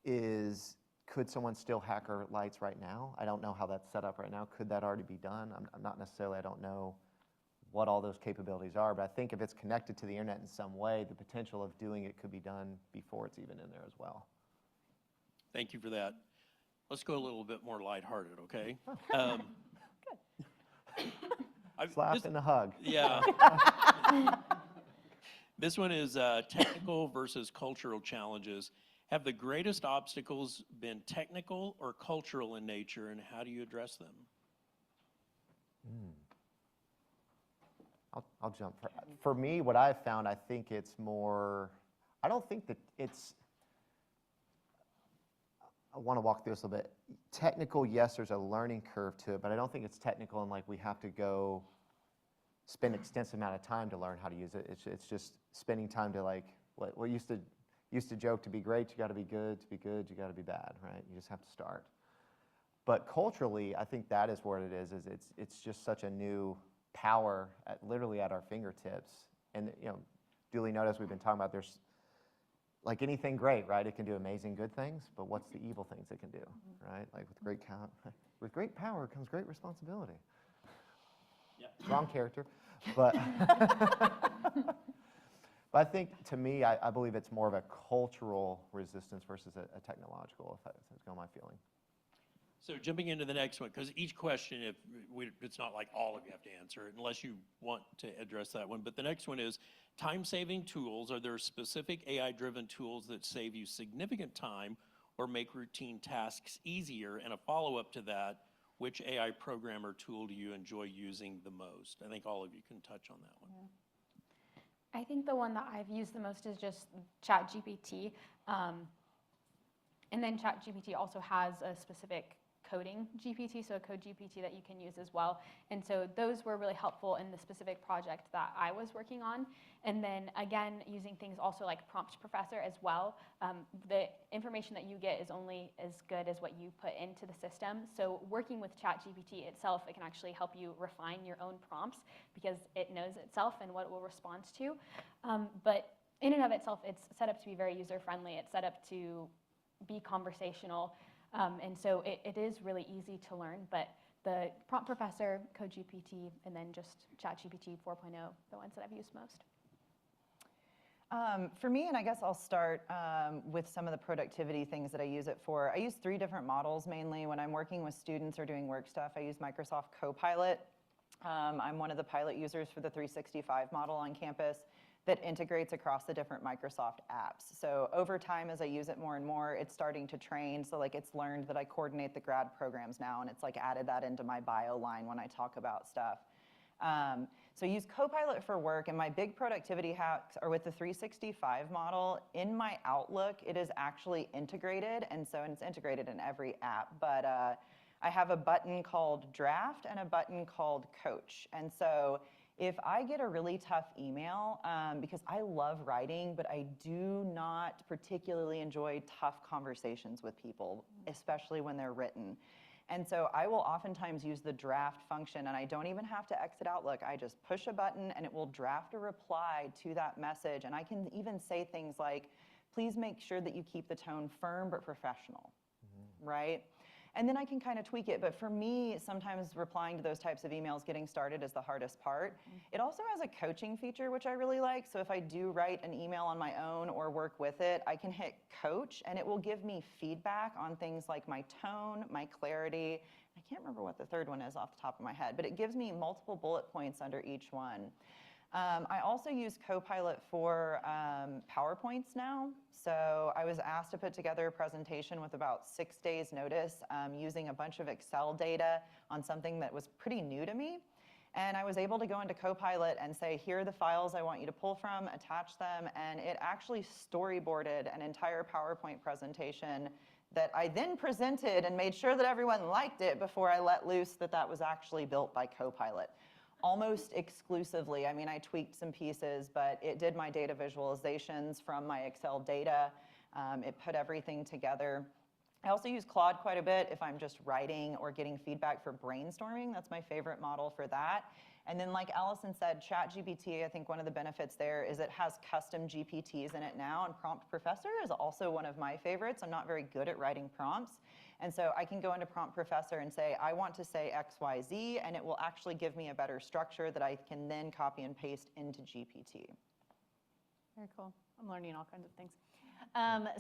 is could someone still hack our lights right now? I don't know how that's set up right now. Could that already be done? I'm not necessarily, I don't know what all those capabilities are, but I think if it's connected to the internet in some way, the potential of doing it could be done before it's even in there as well. Thank you for that. Let's go a little bit more lighthearted, okay? Slap and a hug. Yeah. This one is technical versus cultural challenges. Have the greatest obstacles been technical or cultural in nature, and how do you address them? I'll jump. For me, what I've found, I think it's more, I don't think that it's, I want to walk through this a little bit. Technical, yes, there's a learning curve to it, but I don't think it's technical and like we have to go spend extensive amount of time to learn how to use it. It's just spending time to like, what used to joke, to be great, you got to be good, to be good, you got to be bad, right? You just have to start. But culturally, I think that is what it is it's just such a new power literally at our fingertips. And you know, duly noted, as we've been talking about, there's like anything great, right? It can do amazing good things, but what's the evil things it can do, right? Like with great power comes great responsibility. Yeah. Wrong character, but but I think to me, I believe it's more of a cultural resistance versus a technological, if that's going my feeling. So jumping into the next one, because each question, it's not like all of you have to answer it unless you want to address that one. But the next one is time-saving tools. Are there specific AI-driven tools that save you significant time or make routine tasks easier? And a follow-up to that, which AI program or tool do you enjoy using the most? I think all of you can touch on that one. I think the one that I've used the most is just ChatGPT. And then ChatGPT also has a specific coding GPT, so a code GPT that you can use as well. And so those were really helpful in the specific project that I was working on. And then again, using things also like Prompt Professor as well. The information that you get is only as good as what you put into the system. So working with ChatGPT itself, it can actually help you refine your own prompts because it knows itself and what it will respond to. But in and of itself, it's set up to be very user-friendly. It's set up to be conversational. And so it is really easy to learn, but the Prompt Professor, Code GPT, and then just ChatGPT 4.0, the ones that I've used most. For me, and I guess I'll start with some of the productivity things that I use it for. I use 3 different models mainly. When I'm working with students or doing work stuff, I use Microsoft Copilot. I'm one of the pilot users for the 365 model on campus that integrates across the different Microsoft apps. So over time, as I use it more and more, it's starting to train. So like it's learned that I coordinate the grad programs now, and it's like added that into my bio line when I talk about stuff. So I use Copilot for work, and my big productivity hacks are with the 365 model. In my Outlook, it is actually integrated, and it's integrated in every app. But I have a button called Draft and a button called Coach. And so if I get a really tough email, because I love writing, but I do not particularly enjoy tough conversations with people, especially when they're written. And so I will oftentimes use the draft function, and I don't even have to exit Outlook. I just push a button, and it will draft a reply to that message. And I can even say things like, please make sure that you keep the tone firm but professional, right? And then I can kind of tweak it. But for me, sometimes replying to those types of emails, getting started is the hardest part. It also has a coaching feature, which I really like. So if I do write an email on my own or work with it, I can hit coach, and it will give me feedback on things like my tone, my clarity. I can't remember what the third one is off the top of my head, but it gives me multiple bullet points under each one. I also use Copilot for PowerPoints now. So I was asked to put together a presentation with about 6 days notice using a bunch of Excel data on something that was pretty new to me. And I was able to go into Copilot and say, here are the files I want you to pull from, attach them, and it actually storyboarded an entire PowerPoint presentation that I then presented and made sure that everyone liked it before I let loose that was actually built by Copilot. Almost exclusively. I mean, I tweaked some pieces, but it did my data visualizations from my Excel data. It put everything together. I also use Claude quite a bit if I'm just writing or getting feedback for brainstorming. That's my favorite model for that. And then like Allison said, ChatGPT, I think one of the benefits there is it has custom GPTs in it now, and Prompt Professor is also one of my favorites. I'm not very good at writing prompts. And so I can go into Prompt Professor and say, I want to say X, Y, Z, and it will actually give me a better structure that I can then copy and paste into GPT. Very cool. I'm learning all kinds of things.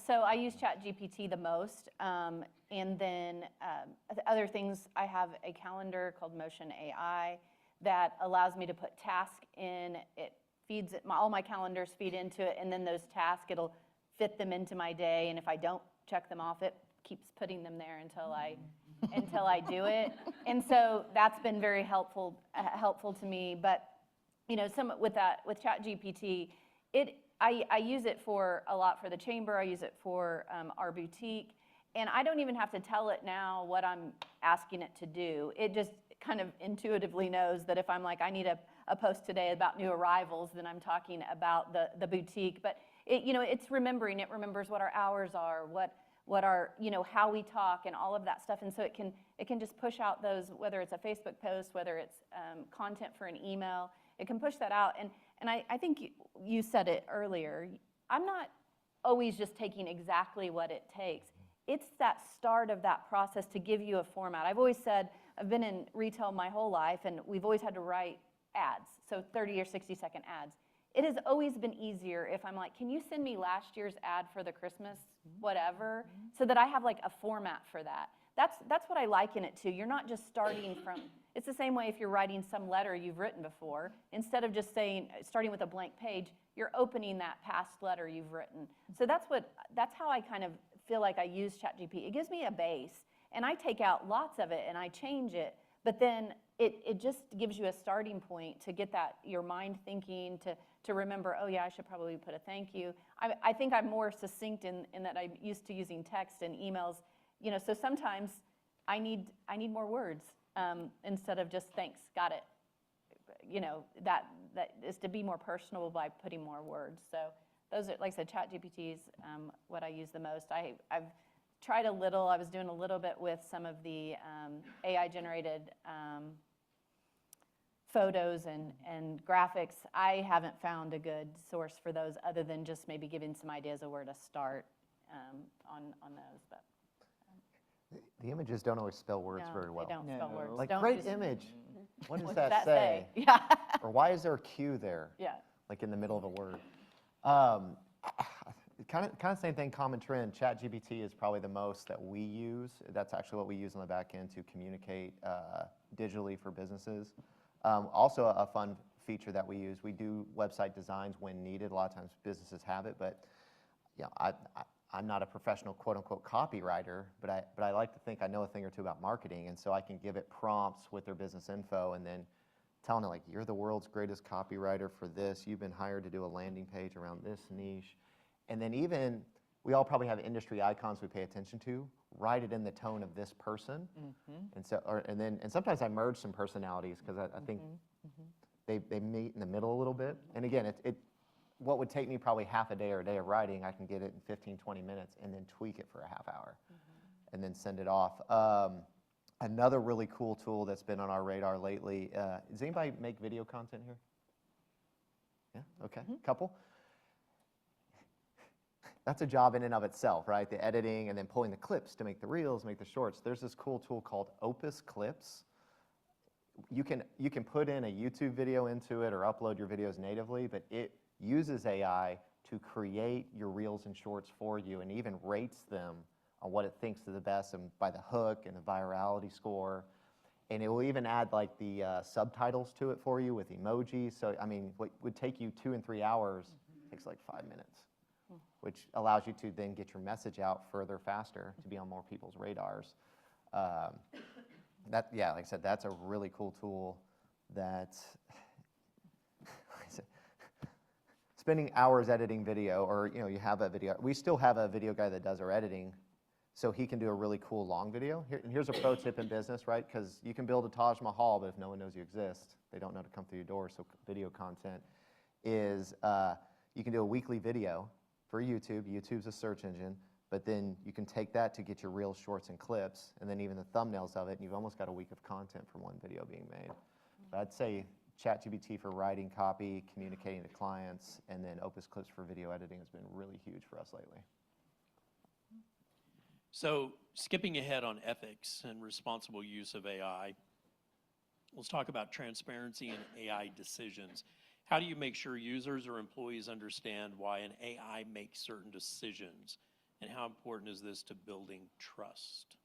So I use ChatGPT the most. And then the other things, I have a calendar called Motion AI that allows me to put tasks in. It feeds it, all my calendars feed into it, and then those tasks, it'll fit them into my day. And if I don't check them off, it keeps putting them there until I do it. And so that's been very helpful to me. But you know, with ChatGPT, I use it for a lot for the chamber. I use it for our boutique, and I don't even have to tell it now what I'm asking it to do. It just kind of intuitively knows that if I'm like, I need a post today about new arrivals, then I'm talking about the boutique. But it's remembering. It remembers what our hours are, what our, how we talk, and all of that stuff. And so it can just push out those, whether it's a Facebook post, whether it's content for an email. It can push that out. And I think you said it earlier. I'm not always just taking exactly what it takes. It's that start of that process to give you a format. I've always said, I've been in retail my whole life, and we've always had to write ads, so 30 or 60-second ads. It has always been easier if I'm like, can you send me last year's ad for the Christmas whatever, so that I have like a format for that. That's what I liken it to. You're not just starting from, it's the same way if you're writing some letter you've written before. Instead of just starting with a blank page, you're opening that past letter you've written. So that's how I kind of feel like I use ChatGPT. It gives me a base, and I take out lots of it and I change it, but then it just gives you a starting point to get your mind thinking, to remember, oh yeah, I should probably put a thank you. I think I'm more succinct in that I'm used to using text and emails. So sometimes I need more words instead of just thanks, got it. That is to be more personable by putting more words. So those are, like I said, ChatGPT is what I use the most. I've tried a little. I was doing a little bit with some of the AI-generated photos and graphics. I haven't found a good source for those other than just maybe giving some ideas of where to start on those. But the images don't always spell words very well. They don't spell words. Like, Don't great just- image. What does What that does say? Yeah. Or why is there a Q there? Yeah. Like in the middle of a word. Kind of same thing, common trend. ChatGPT is probably the most that we use. That's actually what we use on the back end to communicate digitally for businesses. Also a fun feature that we use, we do website designs when needed. A lot of times businesses have it, but I'm not a professional quote-unquote copywriter, but I like to think I know a thing or two about marketing, and so I can give it prompts with their business info and then telling it, like, you're the world's greatest copywriter for this. You've been hired to do a landing page around this niche. And then even, we all probably have industry icons we pay attention to. Write it in the tone of this person. And so, and sometimes I merge some personalities because I think they meet in the middle a little bit. And again, what would take me probably half a day or a day of writing, I can get it in 15, 20 minutes and then tweak it for a half hour and then send it off. Another really cool tool that's been on our radar lately, does anybody make video content here? Yeah, okay, couple. That's a job in and of itself, right? The editing and then pulling the clips to make the reels, make the shorts. There's this cool tool called Opus Clips. You can put in a YouTube video into it or upload your videos natively, but it uses AI to create your reels and shorts for you and even rates them on what it thinks is the best and by the hook and the virality score. And it will even add like the subtitles to it for you with emojis. So, I mean, what would take you 2 and 3 hours takes like 5 minutes, which allows you to then get your message out further, faster, to be on more people's radars. Yeah, like I said, that's a really cool tool that, spending hours editing video, or you have a video, we still have a video guy that does our editing, so he can do a really cool long video. Here's a pro tip in business, right? Because you can build a Taj Mahal, but if no one knows you exist, they don't know to come through your door. So video content is, you can do a weekly video for YouTube. YouTube's a search engine. but then you can take that to get your reels, shorts, and clips, and then even the thumbnails of it, and you've almost got a week of content from one video being made. But I'd say ChatGPT for writing copy, communicating to clients, and then Opus Clips for video editing has been really huge for us lately. So skipping ahead on ethics and responsible use of AI, let's talk about transparency in AI decisions. How do you make sure users or employees understand why an AI makes certain decisions? And how important is this to building trust?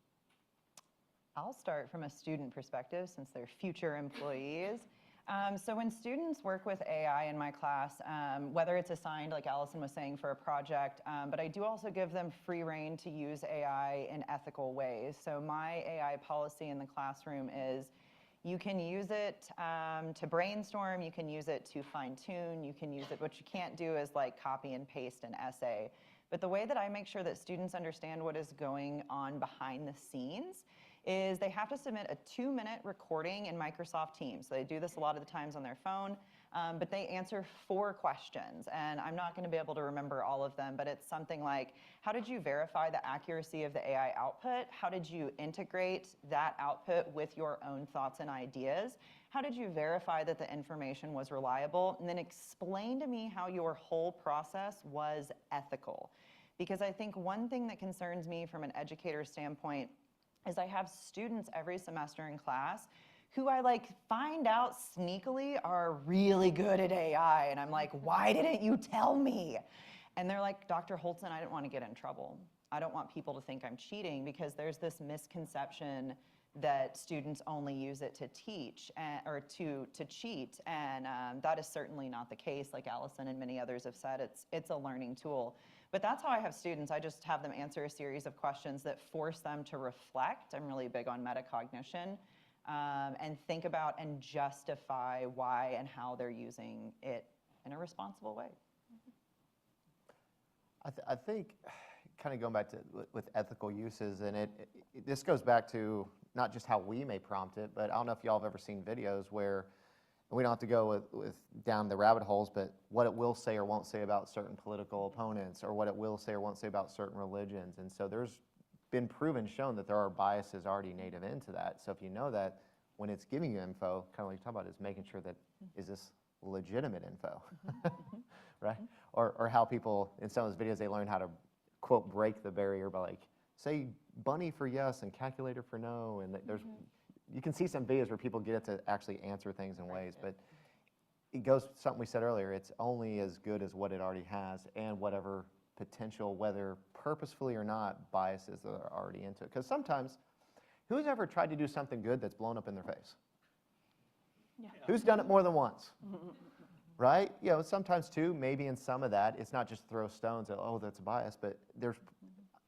I'll start from a student perspective since they're future employees. So when students work with AI in my class, whether it's assigned, like Allison was saying, for a project, but I do also give them free rein to use AI in ethical ways. So my AI policy in the classroom is you can use it to brainstorm, you can use it to fine tune, you can use it, what you can't do is like copy and paste an essay. But the way that I make sure that students understand what is going on behind the scenes is they have to submit a 2-minute recording in Microsoft Teams. So they do this a lot of the times on their phone, but they answer 4 questions. And I'm not going to be able to remember all of them, but it's something like, how did you verify the accuracy of the AI output? How did you integrate that output with your own thoughts and ideas? How did you verify that the information was reliable? And then explain to me how your whole process was ethical. Because I think one thing that concerns me from an educator standpoint is I have students every semester in class who I find out sneakily are really good at AI. And I'm like, why didn't you tell me? And they're like, Dr. Holtzen, I didn't want to get in trouble. I don't want people to think I'm cheating because there's this misconception that students only use it to teach or to cheat. And that is certainly not the case. Like Allison and many others have said, it's a learning tool. But that's how I have students. I just have them answer a series of questions that force them to reflect. I'm really big on metacognition, and think about and justify why and how they're using it in a responsible way. I think, kind of going back to with ethical uses, and this goes back to not just how we may prompt it, but I don't know if y'all have ever seen videos where, and we don't have to go with down the rabbit holes, but what it will say or won't say about certain political opponents, or what it will say or won't say about certain religions. And so there's been shown that there are biases already native into that. So if you know that, when it's giving you info, kind of like you talk about, is making sure that, is this legitimate info, right? Or how people, in some of those videos, they learn how to, quote, break the barrier by say bunny for yes and calculator for no, and there's, you can see some videos where people get it to actually answer things in ways, but it goes to something we said earlier, it's only as good as what it already has and whatever potential, whether purposefully or not, biases that are already into it. Because sometimes, who's ever tried to do something good that's blown up in their face? Yeah. Who's done it more than once? Right? You know, sometimes too, maybe in some of that, it's not just throw stones at, oh, that's a bias, but there's,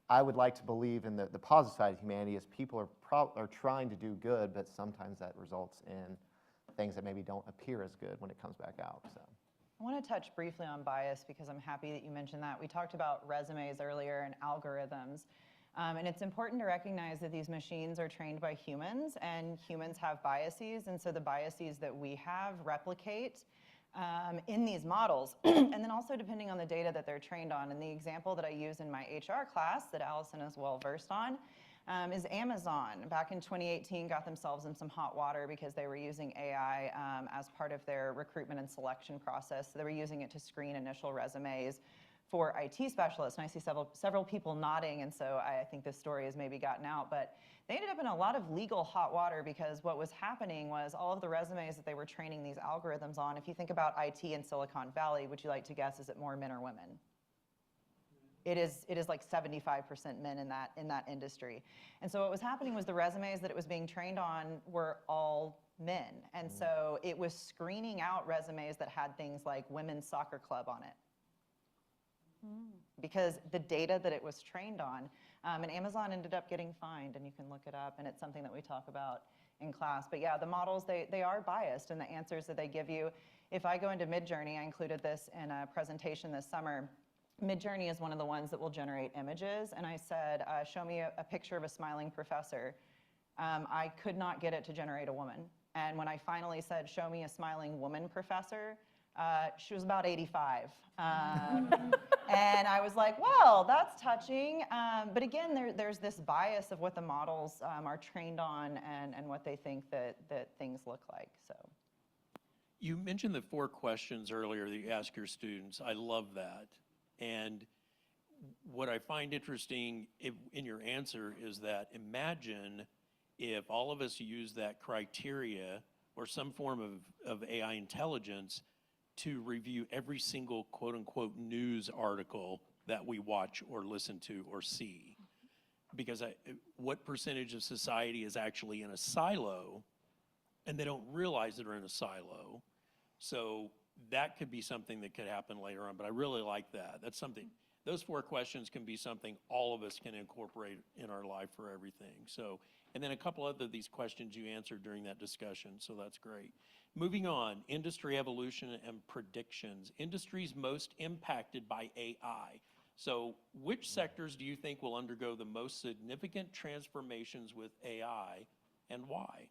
I would like to believe in the positive side of humanity is people are trying to do good, but sometimes that results in things that maybe don't appear as good when it comes back out. So I want to touch briefly on bias because I'm happy that you mentioned that. We talked about resumes earlier and algorithms. And it's important to recognize that these machines are trained by humans, and humans have biases, and so the biases that we have replicate in these models, and then also depending on the data that they're trained on. And the example that I use in my HR class that Allison is well versed on is Amazon. Back in 2018, got themselves in some hot water because they were using AI as part of their recruitment and selection process. So they were using it to screen initial resumes for IT specialists, and I see several people nodding, and so I think this story has maybe gotten out, but they ended up in a lot of legal hot water because what was happening was all of the resumes that they were training these algorithms on, if you think about IT in Silicon Valley, would you like to guess, is it more men or women? It is like 75% men in that industry. And so what was happening was the resumes that it was being trained on were all men, and so it was screening out resumes that had things like women's soccer club on it. Because the data that it was trained on, and Amazon ended up getting fined, and you can look it up, and it's something that we talk about in class. But yeah, the models, they are biased in the answers that they give you. If I go into Midjourney, I included this in a presentation this summer. Midjourney is one of the ones that will generate images, and I said, show me a picture of a smiling professor. I could not get it to generate a woman. And when I finally said, show me a smiling woman professor, she was about 85. And I was like, well, that's touching. But again, there's this bias of what the models are trained on and what they think that things look like. So. You mentioned the 4 questions earlier that you ask your students. I love that. And what I find interesting in your answer is that imagine if all of us use that criteria or some form of AI intelligence to review every single quote unquote news article that we watch or listen to or see. Because what percentage of society is actually in a silo and they don't realize they're in a silo? So that could be something that could happen later on, but I really like that. That's something, those 4 questions can be something all of us can incorporate in our life for everything. So, and then a couple other of these questions you answered during that discussion, so that's great. Moving on, industry evolution and predictions. Industries most impacted by AI. So which sectors do you think will undergo the most significant transformations with AI and why?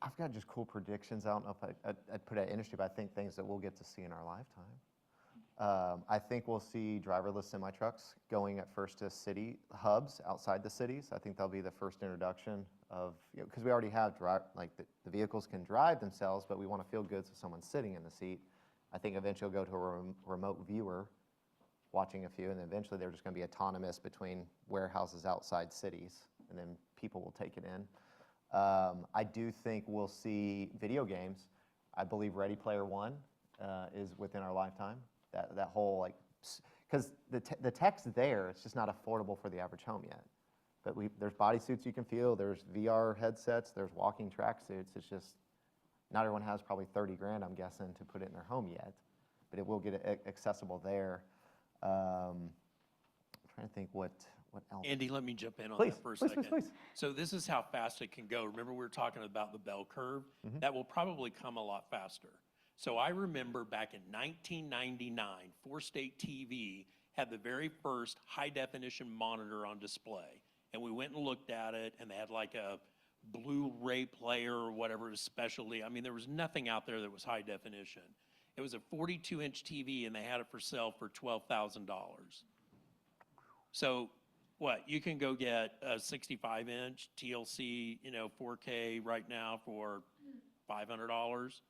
I've got just cool predictions. I don't know if I'd put it at industry, but I think things that we'll get to see in our lifetime. I think we'll see driverless semi-trucks going at first to city hubs outside the cities. I think that'll be the first introduction of, because we already have, the vehicles can drive themselves, but we want to feel good so someone's sitting in the seat. I think eventually we'll go to a remote viewer watching a few, and then eventually they're just going to be autonomous between warehouses outside cities, and then people will take it in. I do think we'll see video games. I believe Ready Player One is within our lifetime. That whole, because the tech's there, it's just not affordable for the average home yet. But there's bodysuits you can feel, there's VR headsets, there's walking tracksuits. It's just, not everyone has probably 30 grand, I'm guessing, to put it in their home yet. But it will get accessible there. I'm trying to think what else. Andy, let me jump in on Please, that for a please, second. please, please. So this is how fast it can go. Remember, we were talking about the bell curve? That will probably come a lot faster. So I remember back in 1999, 4-State TV had the very first high-definition monitor on display. And we went and looked at it, and they had like a Blu-ray player or whatever, specialty. I mean, there was nothing out there that was high definition. It was a 42-inch TV, and they had it for sale for $12,000. So what, you can go get a 65-inch TLC, 4K right now for $500.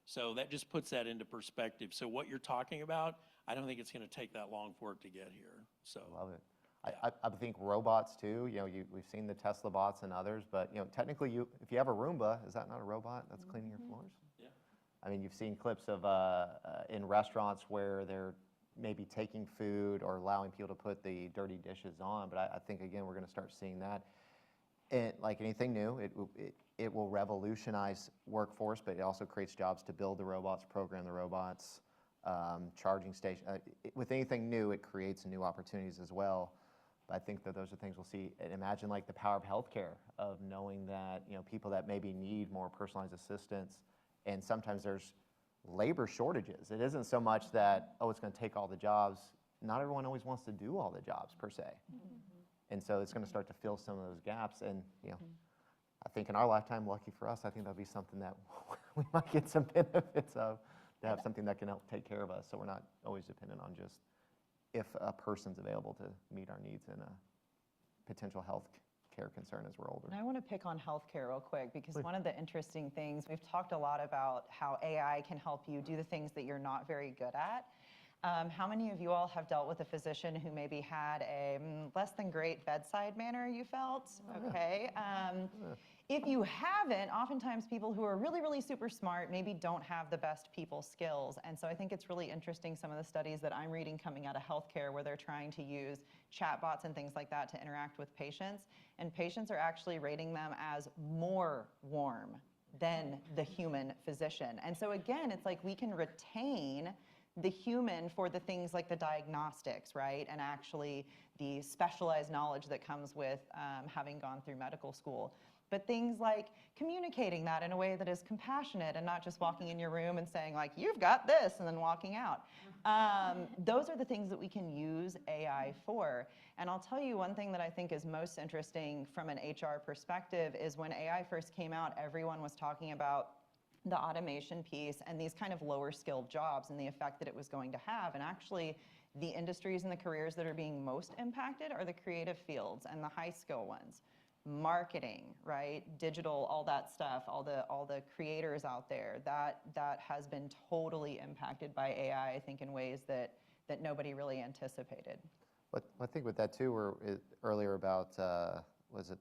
So that just puts that into perspective. So what you're talking about, I don't think it's going to take that long for it to get here. So Love it. I think robots too. We've seen the Tesla bots and others, but technically, if you have a Roomba, is that not a robot that's cleaning your floors? Yeah. I mean, you've seen clips of in restaurants where they're maybe taking food or allowing people to put the dirty dishes on. But I think again, we're going to start seeing that. And like anything new, it will revolutionize workforce, but it also creates jobs to build the robots, program the robots, charging station. With anything new, it creates new opportunities as well. But I think that those are things we'll see. And imagine like the power of healthcare, of knowing that people that maybe need more personalized assistance, and sometimes there's labor shortages. It isn't so much that, it's going to take all the jobs. Not everyone always wants to do all the jobs per se. And so it's going to start to fill some of those gaps. And I think in our lifetime, lucky for us, I think that'll be something that we might get some benefits of, to have something that can help take care of us, so we're not always dependent on just if a person's available to meet our needs in a potential health care concern as we're older. And I want to pick on healthcare real quick, because Please. one of the interesting things, we've talked a lot about how AI can help you do the things that you're not very good at. How many of you all have dealt with a physician who maybe had a less than great bedside manner, you felt? Okay. If you haven't, oftentimes people who are really, really super smart maybe don't have the best people skills. And so I think it's really interesting, some of the studies that I'm reading coming out of healthcare, where they're trying to use chatbots and things like that to interact with patients. And patients are actually rating them as more warm than the human physician. And so again, it's like we can retain the human for the things like the diagnostics, right? And actually the specialized knowledge that comes with having gone through medical school. But things like communicating that in a way that is compassionate and not just walking in your room and saying like, you've got this, and then walking out. Those are the things that we can use AI for. And I'll tell you one thing that I think is most interesting from an HR perspective is when AI first came out, everyone was talking about the automation piece and these kind of lower skilled jobs and the effect that it was going to have. And actually, the industries and the careers that are being most impacted are the creative fields and the high skill ones. Marketing, right? Digital, all that stuff, all the creators out there, that has been totally impacted by AI, I think, in ways that nobody really anticipated. But I think with that too, earlier about, was it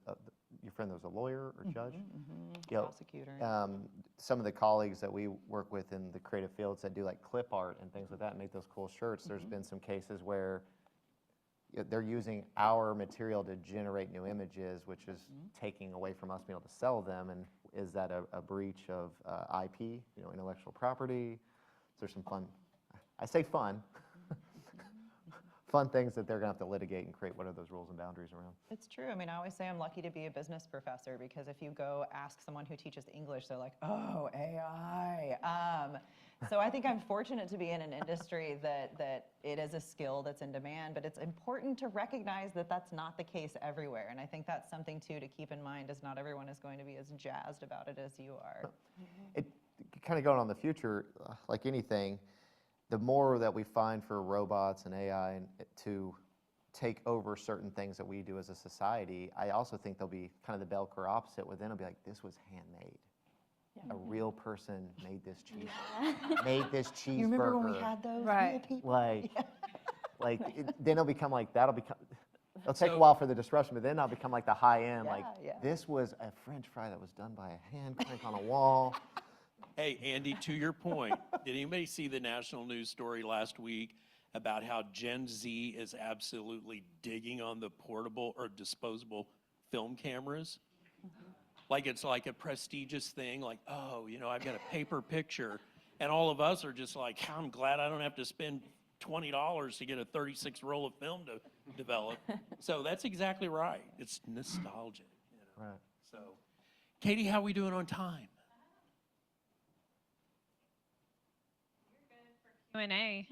your friend that was a lawyer or judge? You know, Prosecutor. some of the colleagues that we work with in the creative fields that do like clip art and things like that, and make those cool shirts, there's been some cases where they're using our material to generate new images, which is taking away from us being able to sell them. And is that a breach of IP, you know, intellectual property? So there's some fun, I say fun, fun things that they're going to have to litigate and create what are those rules and boundaries around. It's true. I mean, I always say I'm lucky to be a business professor, because if you go ask someone who teaches English, they're like, oh, AI. So I think I'm fortunate to be in an industry that it is a skill that's in demand, but it's important to recognize that that's not the case everywhere. And I think that's something too to keep in mind, is not everyone is going to be as jazzed about it as you are. It kind of going on the future, like anything, the more that we find for robots and AI to take over certain things that we do as a society, I also think there'll be kind of the bell curve opposite, where then it'll be like, this was handmade. A real person made this cheese. Made this cheeseburger. You remember when we had those real people? Then it'll become like, it'll take a So- while for the disruption, but then it'll become like the high end, like, Yeah. this was a French fry that was done by a hand crank on a wall. Hey, Andy, to your point, did anybody see the national news story last week about how Gen Z is absolutely digging on the portable or disposable film cameras? Like it's like a prestigious thing, like, oh, you know, I've got a paper picture. And all of us are just like, I'm glad I don't have to spend $20 to get a 36 roll of film to develop. So that's exactly right. It's nostalgic. You know? Right. So, Katie, how we doing on time? Q&A.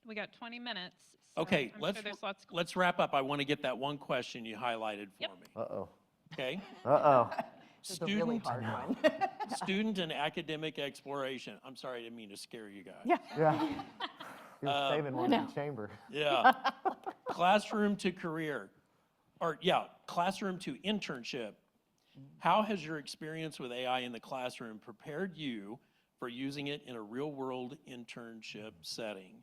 We got 20 minutes. So Okay, I'm sure there's lots. let's wrap up. I want to get that one question you highlighted for me. Uh-oh. Okay? Uh-oh. It's a really hard one. Student and academic exploration. I'm sorry, I didn't mean to scare you guys. Yeah. You're saving one in the chamber. Yeah. Classroom to career, classroom to internship. How has your experience with AI in the classroom prepared you for using it in a real-world internship setting?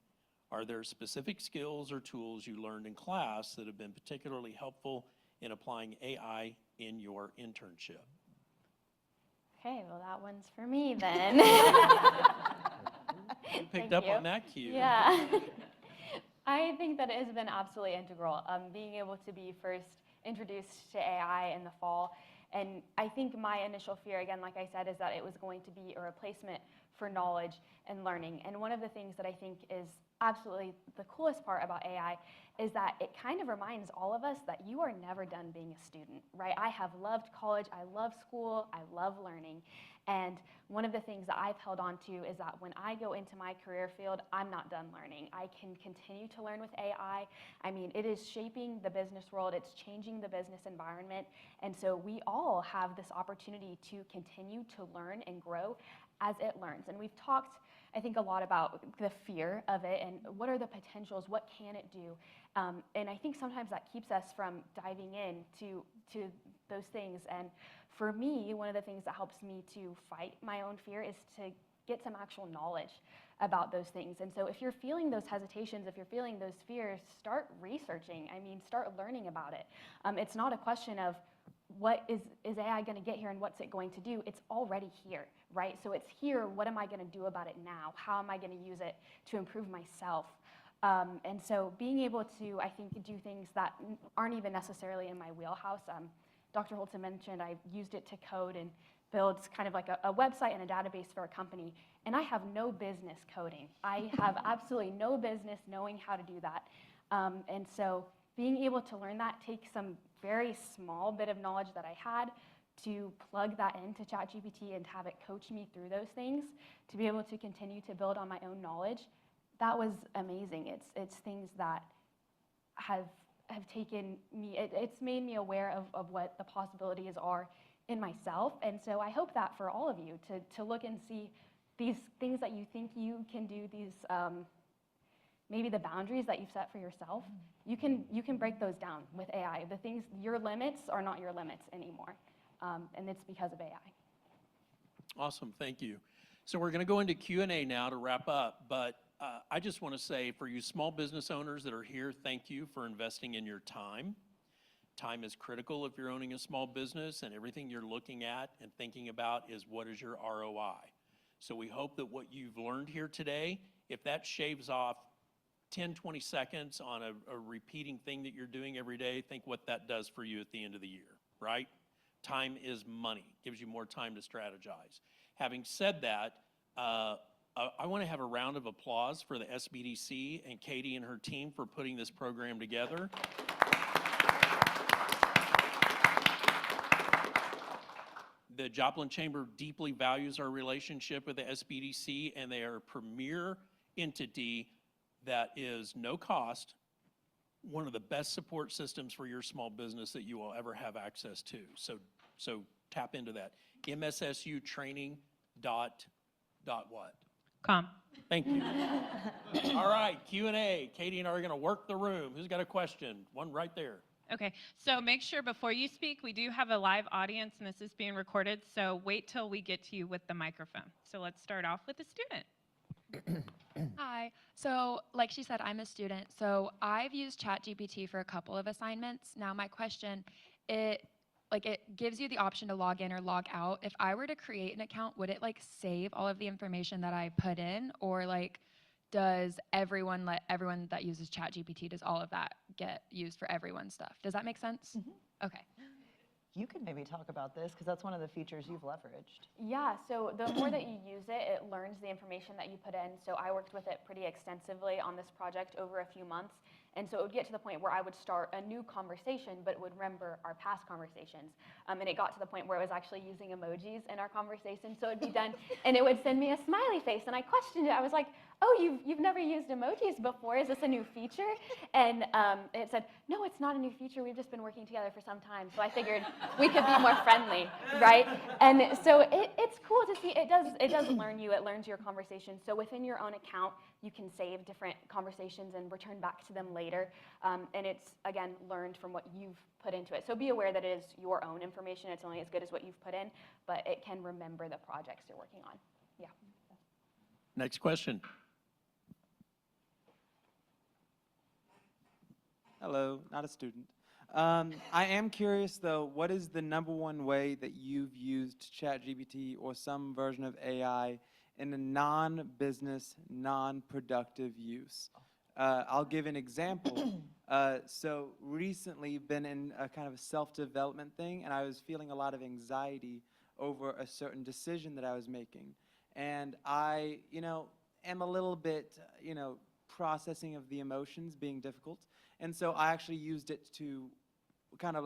Are there specific skills or tools you learned in class that have been particularly helpful in applying AI in your internship? Okay, well, that one's for me then. You picked Thank up you. on that cue. Yeah. I think that it has been absolutely integral. Being able to be first introduced to AI in the fall. And I think my initial fear, again, like I said, is that it was going to be a replacement for knowledge and learning. And one of the things that I think is absolutely the coolest part about AI is that it kind of reminds all of us that you are never done being a student, right? I have loved college, I love school, I love learning. And one of the things that I've held on to is that when I go into my career field, I'm not done learning. I can continue to learn with AI. I mean, it is shaping the business world, it's changing the business environment. And so we all have this opportunity to continue to learn and grow as it learns. And we've talked, I think, a lot about the fear of it and what are the potentials, what can it do? And I think sometimes that keeps us from diving in to those things. And for me, one of the things that helps me to fight my own fear is to get some actual knowledge about those things. And so if you're feeling those hesitations, if you're feeling those fears, start researching. I mean, start learning about it. It's not a question of what is AI going to get here and what's it going to do? It's already here, right? So it's here. What am I going to do about it now? How am I going to use it to improve myself? And so being able to, I think, do things that aren't even necessarily in my wheelhouse. Dr. Holton mentioned I've used it to code and build kind of like a website and a database for a company. And I have no business coding. I have absolutely no business knowing how to do that. And so being able to learn that takes some very small bit of knowledge that I had to plug that into ChatGPT and have it coach me through those things, to be able to continue to build on my own knowledge. That was amazing. It's things that have taken me, it's made me aware of what the possibilities are in myself. And so I hope that for all of you to look and see these things that you think you can do, these maybe the boundaries that you've set for yourself, you can break those down with AI. The things, your limits are not your limits anymore, and it's because of AI. Awesome, thank you. So we're going to go into Q&A now to wrap up, but I just want to say for you small business owners that are here, thank you for investing in your time. Time is critical if you're owning a small business, and everything you're looking at and thinking about is what is your ROI. So we hope that what you've learned here today, if that shaves off 10, 20 seconds on a repeating thing that you're doing every day, think what that does for you at the end of the year, right? Time is money, gives you more time to strategize. Having said that, I want to have a round of applause for the SBDC and Katie and her team for putting this program together. The Joplin Chamber deeply values our relationship with the SBDC, and they are a premier entity that is no cost, one of the best support systems for your small business that you will ever have access to. So tap into that. MSSU training dot what? Com. Thank you. All right, Q&A. Katie and I are going to work the room. Who's got a question? One right there. Okay, so make sure before you speak, we do have a live audience and this is being recorded, so wait till we get to you with the microphone. So let's start off with the student. Hi. So like she said, I'm a student. So I've used ChatGPT for a couple of assignments. Now my question, it gives you the option to log in or log out. If I were to create an account, would it save all of the information that I put in, or does everyone that uses ChatGPT, does all of that get used for everyone's stuff? Does that make sense? Mm-hmm. Okay. You could maybe talk about this because that's one of the features you've leveraged. Yeah, so the more that you use it, it learns the information that you put in. So I worked with it pretty extensively on this project over a few months. And so it would get to the point where I would start a new conversation, but it would remember our past conversations. And it got to the point where it was actually using emojis in our conversation. So it'd be done, and it would send me a smiley face. And I questioned it. I was like, oh, you've never used emojis before. Is this a new feature? And it said, no, it's not a new feature. We've just been working together for some time. So I figured we could be more friendly, right? And so it's cool to see. It does learn you. It learns your conversation. So within your own account, you can save different conversations and return back to them later. And it's, again, learned from what you've put into it. So be aware that it is your own information. It's only as good as what you've put in, but it can remember the projects you're working on. Yeah. Next question. Hello, not a student. I am curious though, what is the #1 way that you've used ChatGPT or some version of AI in a non-business, non-productive use? I'll give an example. So recently been in a kind of a self-development thing, and I was feeling a lot of anxiety over a certain decision that I was making. And I, am a little bit, processing of the emotions being difficult. And so I actually used it to kind of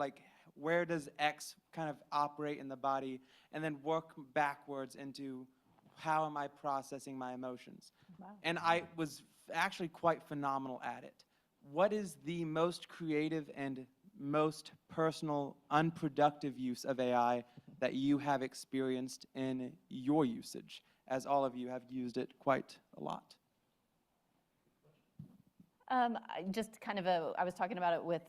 where does X kind of operate in the body, and then work backwards into how am I processing my emotions. Wow. And I was actually quite phenomenal at it. What is the most creative and most personal, unproductive use of AI that you have experienced in your usage, as all of you have used it quite a lot? I was talking about it with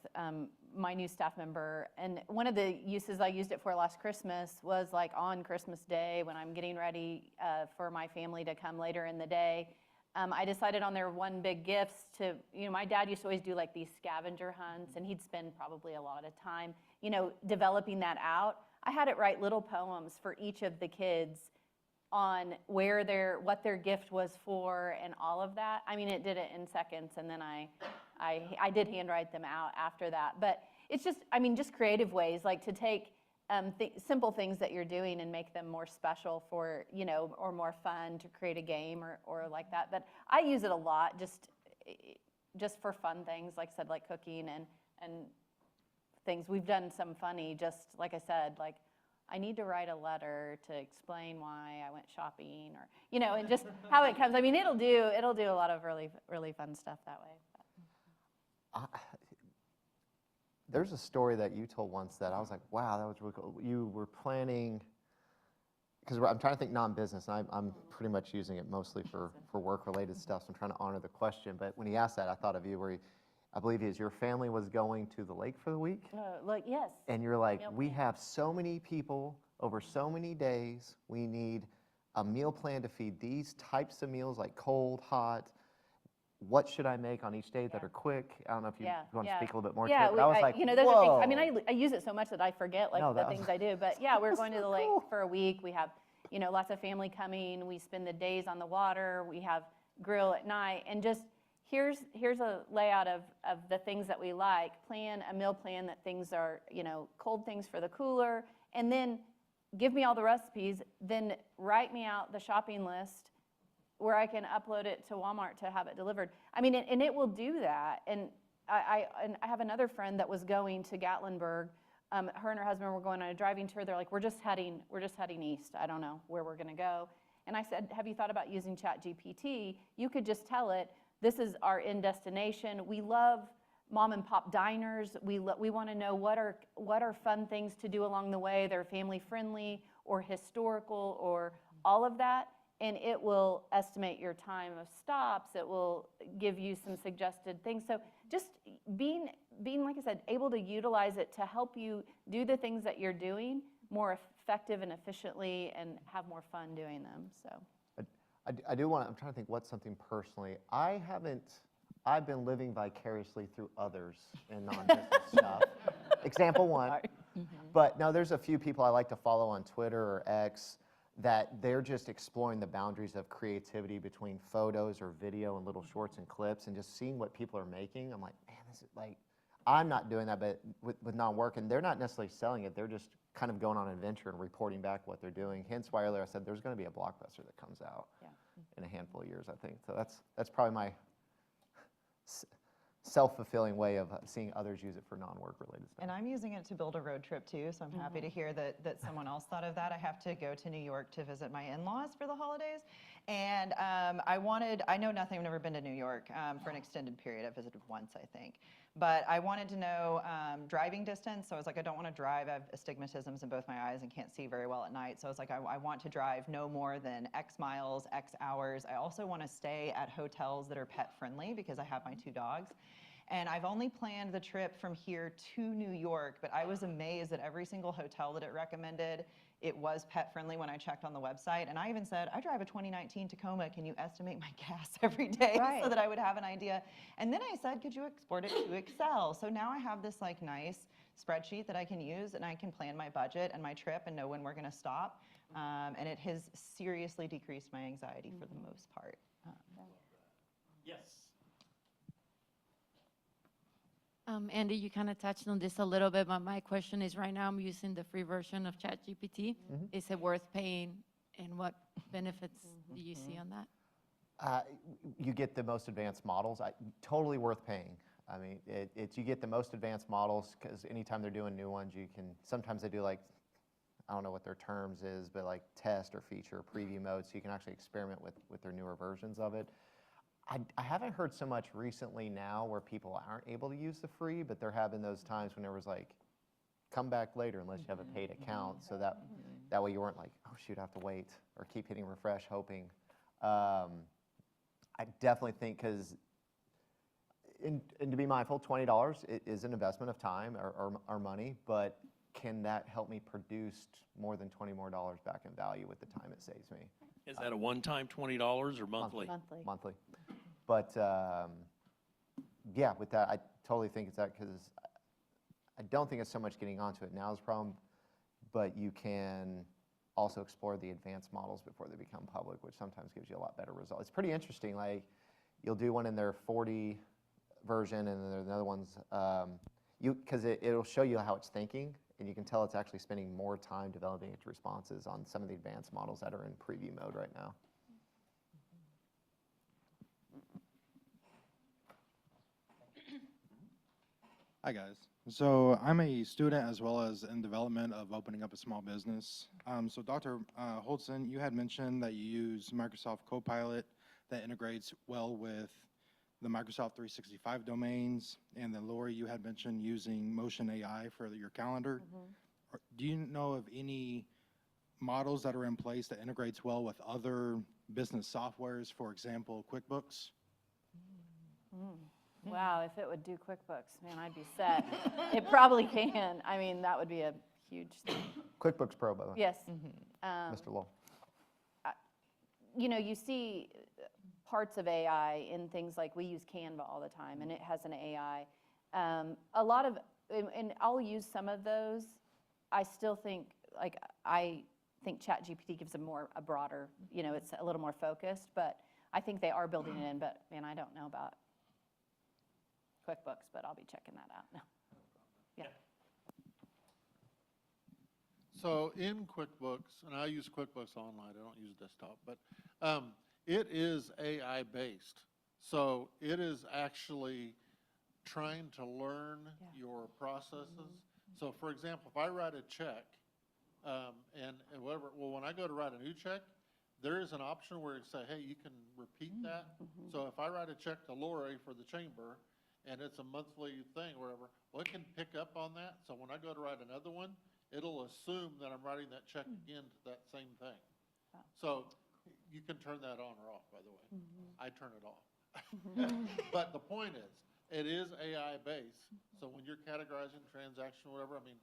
my new staff member, and one of the uses I used it for last Christmas was on Christmas Day when I'm getting ready for my family to come later in the day. I decided on their one big gifts to, my dad used to always do these scavenger hunts, and he'd spend probably a lot of time, developing that out. I had it write little poems for each of the kids on what their gift was for and all of that. I mean, it did it in seconds, and then I did handwrite them out after that. But it's just creative ways, to take simple things that you're doing and make them more special for, or more fun to create a game or like that. But I use it a lot just for fun things, like I said, like cooking and things. We've done some funny, just like I said, I need to write a letter to explain why I went shopping, or and just how it comes. I mean, it'll do a lot of really, really fun stuff that way. There's a story that you told once that I was like, wow, that was really cool. You were planning, because I'm trying to think non-business, and I'm pretty much using it mostly for work-related stuff, so I'm trying to honor the question. But when he asked that, I thought of you, where I believe your family was going to the lake for the week, Like, yes. and you're like, Meal we plan. have so many people over so many days, we need a meal plan to feed these types of meals, like cold, hot. What should I make on each day that are quick? I don't know if you want to speak a little bit more to it, but I was like, you know, those are things, I mean, whoa. I use it so much that I forget like No, the that was- things I do, but yeah, we're going to the so lake cool. for a week. We have, you know, lots of family coming. We spend the days on the water. We have grill at night, and just here's a layout of the things that we like. Plan a meal plan that things are, you know, cold things for the cooler, and then give me all the recipes, then write me out the shopping list where I can upload it to Walmart to have it delivered. I mean, and it will do that. And I have another friend that was going to Gatlinburg. Her and her husband were going on a driving tour. They're like, we're just heading east. I don't know where we're going to go. And I said, have you thought about using ChatGPT? You could just tell it, this is our end destination. We love mom and pop diners. We want to know what are fun things to do along the way. They're family friendly or historical or all of that. And it will estimate your time of stops. It will give you some suggested things. So just being, like I said, able to utilize it to help you do the things that you're doing more effective and efficiently and have more fun doing them. So I do want to, I'm trying to think what's something personally. I've been living vicariously through others in non-business stuff. Example one. But no, there's a few people I like to follow on Twitter or X that they're just exploring the boundaries of creativity between photos or video and little shorts and clips, and just seeing what people are making. I'm like, man, this is like, I'm not doing that, but with non-work, and they're not necessarily selling it. They're just kind of going on an adventure and reporting back what they're doing. Hence why earlier I said there's going to be a blockbuster that comes out in a handful of years, I think. So that's probably my self-fulfilling way of seeing others use it for non-work related stuff. And I'm using it to build a road trip too, so I'm happy to hear that someone else thought of that. I have to go to New York to visit my in-laws for the holidays, and I know nothing, I've never been to New York for an extended period. I visited once, I think. But I wanted to know driving distance, so I was like, I don't want to drive. I have astigmatisms in both my eyes and can't see very well at night, so I was like, I want to drive no more than X miles, X hours. I also want to stay at hotels that are pet friendly because I have my 2 dogs. And I've only planned the trip from here to New York, but I was amazed that every single hotel that it recommended, it was pet friendly when I checked on the website. And I even said, I drive a 2019 Tacoma, can you estimate my gas every day so that I would have an idea? And then I said, could you export it to Excel? So now I have this like nice spreadsheet that I can use, and I can plan my budget and my trip and know when we're gonna stop. And it has seriously decreased my anxiety for the most part. Yes. Andy, you kind of touched on this a little bit, but my question is, right now I'm using the free version of ChatGPT. Is it worth paying, and what benefits do you see on that? You get the most advanced models. Totally worth paying. I mean, you get the most advanced models because anytime they're doing new ones, you can, sometimes they do like, I don't know what their terms is, but like test or feature or preview mode, so you can actually experiment with their newer versions of it. I haven't heard so much recently now where people aren't able to use the free, but there have been those times when there was like, come back later unless you have a paid account, so that way you weren't like, oh shoot, I have to wait, or keep hitting refresh hoping. I definitely think, because, and to be mindful, $20 is an investment of time or money, but can that help me produce more than $20 more back in value with the time it saves me? Is that a one-time $20 or monthly? Monthly. But yeah, with that, I totally think it's that, because I don't think it's so much getting onto it now is the problem, but you can also explore the advanced models before they become public, which sometimes gives you a lot better results. It's pretty interesting. Like, you'll do one in their 40 version, and then there's another ones, because it'll show you how it's thinking, and you can tell it's actually spending more time developing its responses on some of the advanced models that are in preview mode right now. Hi guys. So I'm a student as well as in development of opening up a small business. So Dr. Holtzen, you had mentioned that you use Microsoft Copilot that integrates well with the Microsoft 365 domains, and then Lori, you had mentioned using Motion AI for your calendar. Do you know of any models that are in place that integrates well with other business softwares, for example, QuickBooks? Wow, if it would do QuickBooks, man, I'd be set. It probably can. I mean, that would be a huge thing. QuickBooks Pro, by the way. Yes. Mr. Lowell. You know, you see parts of AI in things like we use Canva all the time, and it has an AI. A lot of, and I'll use some of those. I still think, like, I think ChatGPT gives a broader, you know, it's a little more focused, but I think they are building it in, but man, I don't know about QuickBooks, but I'll be checking that out now. Yeah. So in QuickBooks, and I use QuickBooks Online, I don't use desktop, but it is AI based. So it is actually trying to learn your processes. So for example, if I write a check, and whatever, well, when I go to write a new check, there is an option where it say, hey, you can repeat that. So if I write a check to Lori for the chamber, and it's a monthly thing or whatever, well, it can pick up on that. So when I go to write another one, it'll assume that I'm writing that check again to that same thing. So you can turn that on or off, by the way. I turn it off. But the point is, it is AI based. So when you're categorizing transaction or whatever, I mean,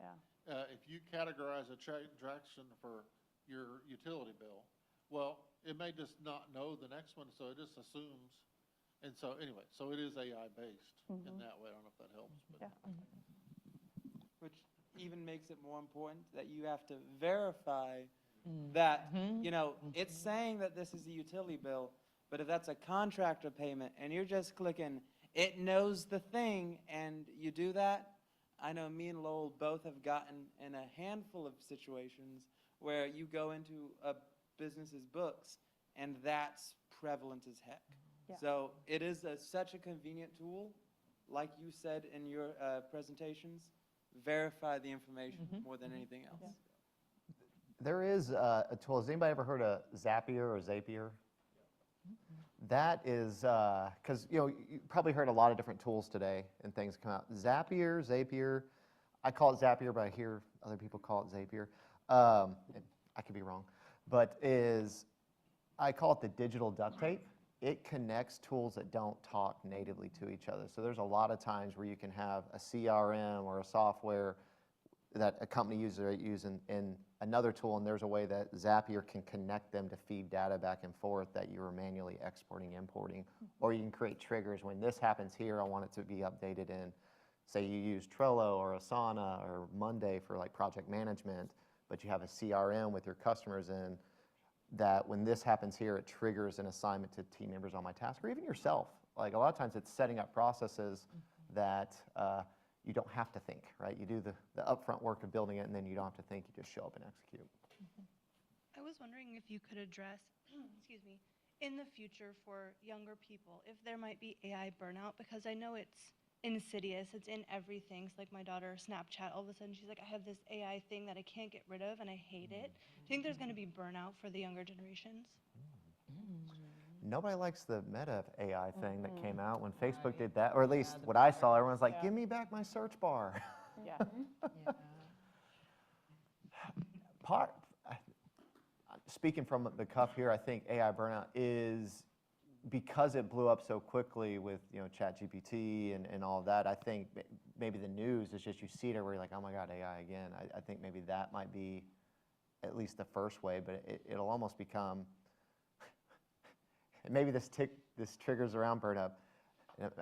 if you categorize a transaction for your utility bill, well, it may just not know the next one, so it just assumes. And so anyway, so it is AI based in that way. I don't know if that helps. But. Which even makes it more important that you have to verify that, you know, it's saying that this is a utility bill, but if that's a contractor payment and you're just clicking, it knows the thing, and you do that, I know me and Lowell both have gotten in a handful of situations where you go into a business's books, and that's prevalent as heck. So it is such a convenient tool. Like you said in your presentations, verify the information more than anything else. There is a tool. Has anybody ever heard of Zapier or Zapier? That is, because you know, you probably heard a lot of different tools today and things come out. Zapier, I call it Zapier, but I hear other people call it Zapier. I could be wrong, but I call it the digital duct tape. It connects tools that don't talk natively to each other. So there's a lot of times where you can have a CRM or a software that a company uses in another tool, and there's a way that Zapier can connect them to feed data back and forth that you were manually exporting, importing. Or you can create triggers. When this happens here, I want it to be updated in, say you use Trello or Asana or Monday for like project management, but you have a CRM with your customers in, that when this happens here, it triggers an assignment to team members on my task, or even yourself. Like a lot of times it's setting up processes that you don't have to think, right? You do the upfront work of building it, and then you don't have to think, you just show up and execute. I was wondering if you could address, excuse me, in the future for younger people, if there might be AI burnout, because I know it's insidious, it's in everything. It's like my daughter, Snapchat, all of a sudden she's like, I have this AI thing that I can't get rid of and I hate it. Do you think there's going to be burnout for the younger generations? Nobody likes the Meta AI thing that came out when Facebook did that, or at least what I saw, everyone's like, give me back my search bar. Speaking from the cuff here, I think AI burnout is, because it blew up so quickly with, you know, ChatGPT and all of that, I think maybe the news is just you see it everywhere, like, oh my God, AI again. I think maybe that might be at least the first way, but it'll almost become, and maybe this triggers around burnout.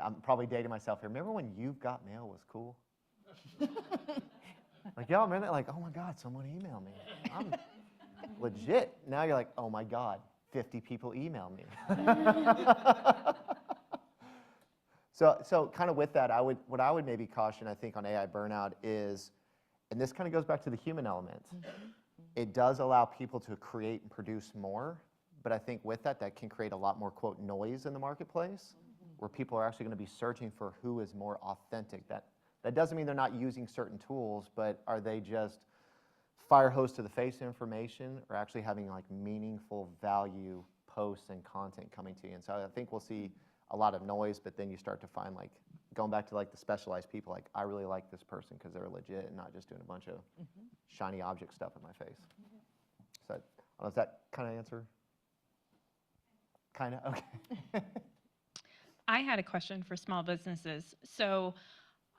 I'm probably dating myself here. Remember when You've Got Mail was cool? Like, y'all remember that? Like, oh my God, someone emailed me. I'm legit. Now you're like, oh my God, 50 people email me. So kind of with that, what I would maybe caution, I think, on AI burnout is, and this kind of goes back to the human element, it does allow people to create and produce more, but I think with that can create a lot more, quote, noise in the marketplace, where people are actually going to be searching for who is more authentic. That doesn't mean they're not using certain tools, but are they just fire hose to the face information, or actually having like meaningful value posts and content coming to you? And so I think we'll see a lot of noise, but then you start to find like, going back to like the specialized people, like I really like this person because they're legit and not just doing a bunch of shiny object stuff in my face. So I don't know, does that kind of answer? Kind of, okay. I had a question for small businesses. So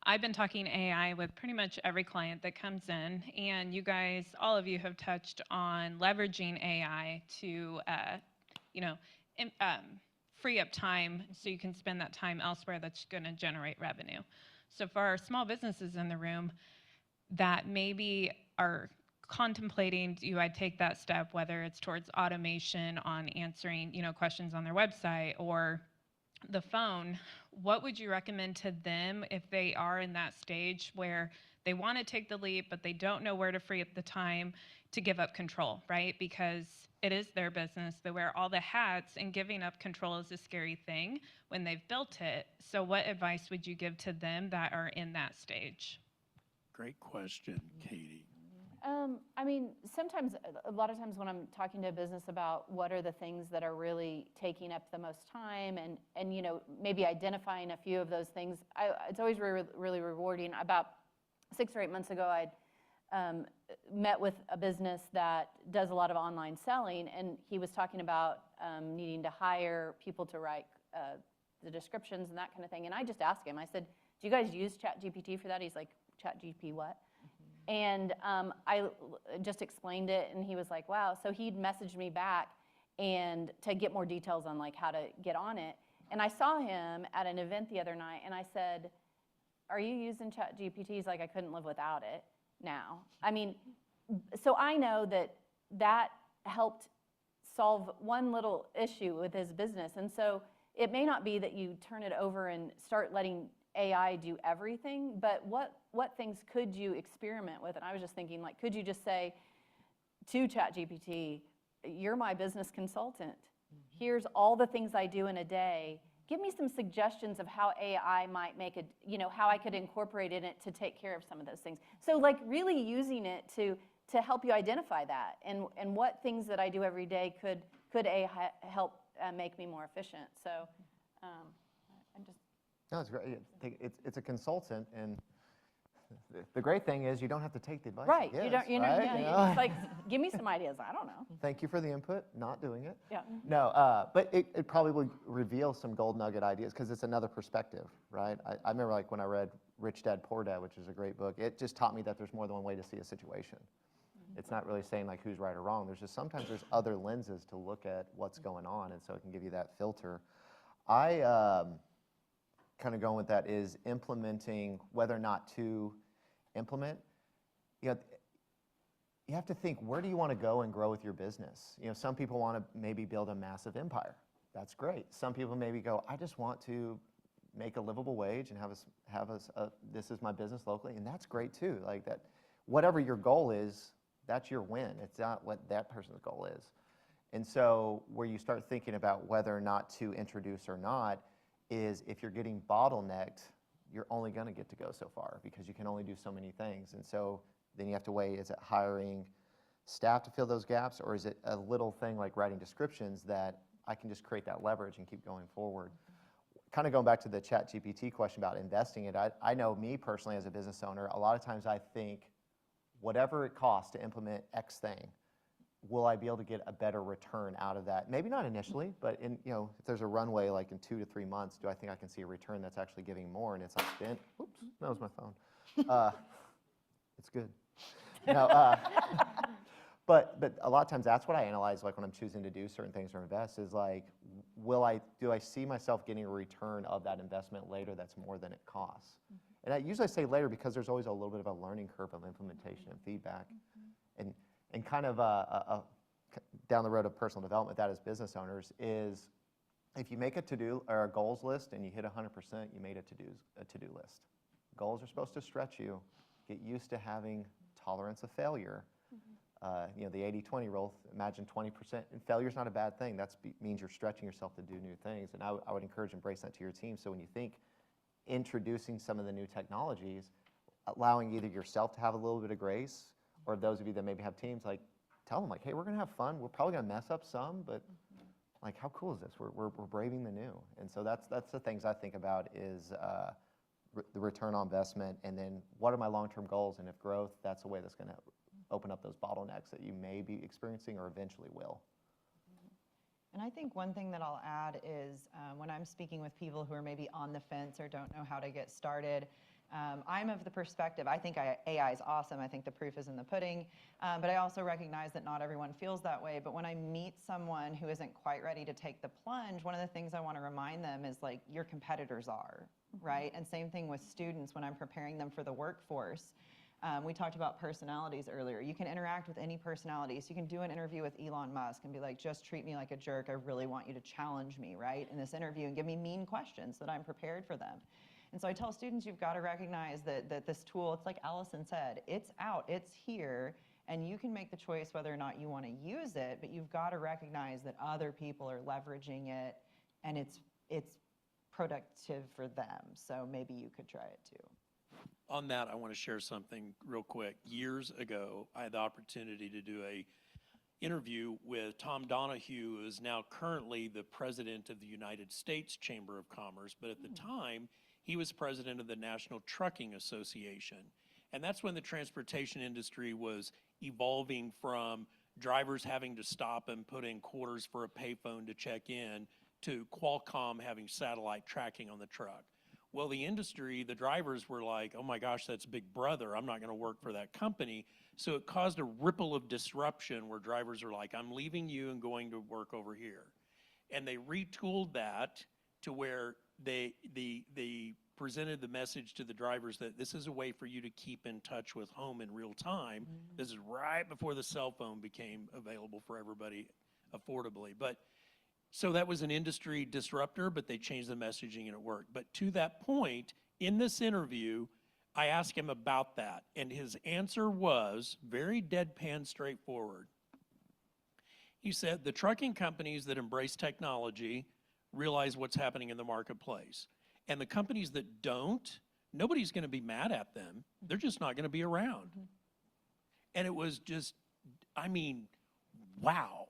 I've been talking AI with pretty much every client that comes in, and you guys, all of you have touched on leveraging AI to, you know, free up time so you can spend that time elsewhere that's going to generate revenue. So for our small businesses in the room that maybe are contemplating, do I take that step, whether it's towards automation on answering, questions on their website or the phone, what would you recommend to them if they are in that stage where they want to take the leap, but they don't know where to free up the time to give up control, right? Because it is their business. They wear all the hats, and giving up control is a scary thing when they've built it. So what advice would you give to them that are in that stage? Great question, Katie. I mean, sometimes, a lot of times when I'm talking to a business about what are the things that are really taking up the most time and maybe identifying a few of those things, it's always really rewarding. About 6 or 8 months ago, I'd met with a business that does a lot of online selling, and he was talking about needing to hire people to write the descriptions and that kind of thing. And I just asked him, I said, do you guys use ChatGPT for that? He's like, ChatGPT what? And I just explained it, and he was like, wow. So he'd messaged me back and to get more details on like how to get on it. And I saw him at an event the other night, and I said, are you using ChatGPT? He's like, I couldn't live without it now. I mean, so I know that helped solve one little issue with his business. And so it may not be that you turn it over and start letting AI do everything, but what things could you experiment with? And I was just thinking, like, could you just say to ChatGPT, you're my business consultant. Here's all the things I do in a day. Give me some suggestions of how AI might make how I could incorporate in it to take care of some of those things. So like really using it to help you identify that and what things that I do every day could AI help make me more efficient. So I'm just. No, it's great. It's a consultant, and the great thing is you don't have to take the advice. Right. Yes, you don't. right? It's like, give me some ideas. I don't know. Thank you for the input. Not doing it. Yeah. No, but it probably will reveal some gold nugget ideas because it's another perspective, right? I remember like when I read Rich Dad Poor Dad, which is a great book. It just taught me that there's more than one way to see a situation. It's not really saying like who's right or wrong. There's just sometimes there's other lenses to look at what's going on, and so it can give you that filter. I kind of going with that is implementing whether or not to implement. You have to think, where do you want to go and grow with your business? Some people want to maybe build a massive empire. That's great. Some people maybe go, I just want to make a livable wage and have us this is my business locally, and that's great too. Like that, whatever your goal is, that's your win. It's not what that person's goal is. And so where you start thinking about whether or not to introduce or not is if you're getting bottlenecked, you're only going to get to go so far because you can only do so many things. And so then you have to weigh, is it hiring staff to fill those gaps, or is it a little thing like writing descriptions that I can just create that leverage and keep going forward? Kind of going back to the ChatGPT question about investing it, I know me personally as a business owner, a lot of times I think whatever it costs to implement X thing, will I be able to get a better return out of that? Maybe not initially, but if there's a runway like in 2 to 3 months, do I think I can see a return that's actually giving more? And it's like, oops, that was my phone. It's good. No, but a lot of times that's what I analyze, like when I'm choosing to do certain things or invest, is like, do I see myself getting a return of that investment later that's more than it costs? And I usually say later because there's always a little bit of a learning curve of implementation and feedback. And kind of down the road of personal development, that as business owners, is if you make a to-do or a goals list and you hit 100%, you made a to-do list. Goals are supposed to stretch you. Get used to having tolerance of failure. The 80-20 rule, imagine 20%. And failure's not a bad thing. That means you're stretching yourself to do new things. And I would encourage embrace that to your team. So when you think introducing some of the new technologies, allowing either yourself to have a little bit of grace, or those of you that maybe have teams, like tell them like, hey, we're going to have fun. We're probably going to mess up some, but like, how cool is this? We're braving the new. And so that's the things I think about is the return on investment, and then what are my long-term goals? And if growth, that's a way that's going to open up those bottlenecks that you may be experiencing or eventually will. And I think one thing that I'll add is when I'm speaking with people who are maybe on the fence or don't know how to get started, I'm of the perspective, I think AI is awesome. I think the proof is in the pudding. But I also recognize that not everyone feels that way. But when I meet someone who isn't quite ready to take the plunge, one of the things I want to remind them is like, your competitors are, right? And same thing with students when I'm preparing them for the workforce. We talked about personalities earlier. You can interact with any personalities. You can do an interview with Elon Musk and be like, just treat me like a jerk. I really want you to challenge me, right, in this interview and give me mean questions so that I'm prepared for them. And so I tell students, you've got to recognize that this tool, it's like Allison said, it's out, it's here, and you can make the choice whether or not you want to use it, but you've got to recognize that other people are leveraging it, and it's productive for them. So maybe you could try it too. On that, I want to share something real quick. Years ago, I had the opportunity to do a interview with Tom Donahue, who is now currently the president of the United States Chamber of Commerce, but at the time, he was president of the National Trucking Association. And that's when the transportation industry was evolving from drivers having to stop and put in quarters for a payphone to check in to Qualcomm having satellite tracking on the truck. Well, the industry, the drivers were like, oh my gosh, that's Big Brother. I'm not going to work for that company. So it caused a ripple of disruption where drivers are like, I'm leaving you and going to work over here. And they retooled that to where they presented the message to the drivers that this is a way for you to keep in touch with home in real time. This is right before the cell phone became available for everybody affordably. But so that was an industry disruptor, but they changed the messaging and it worked. But to that point, in this interview, I asked him about that, and his answer was very deadpan straightforward. He said, the trucking companies that embrace technology realize what's happening in the marketplace. And the companies that don't, nobody's going to be mad at them. They're just not going to be around. And it was just, I mean, wow,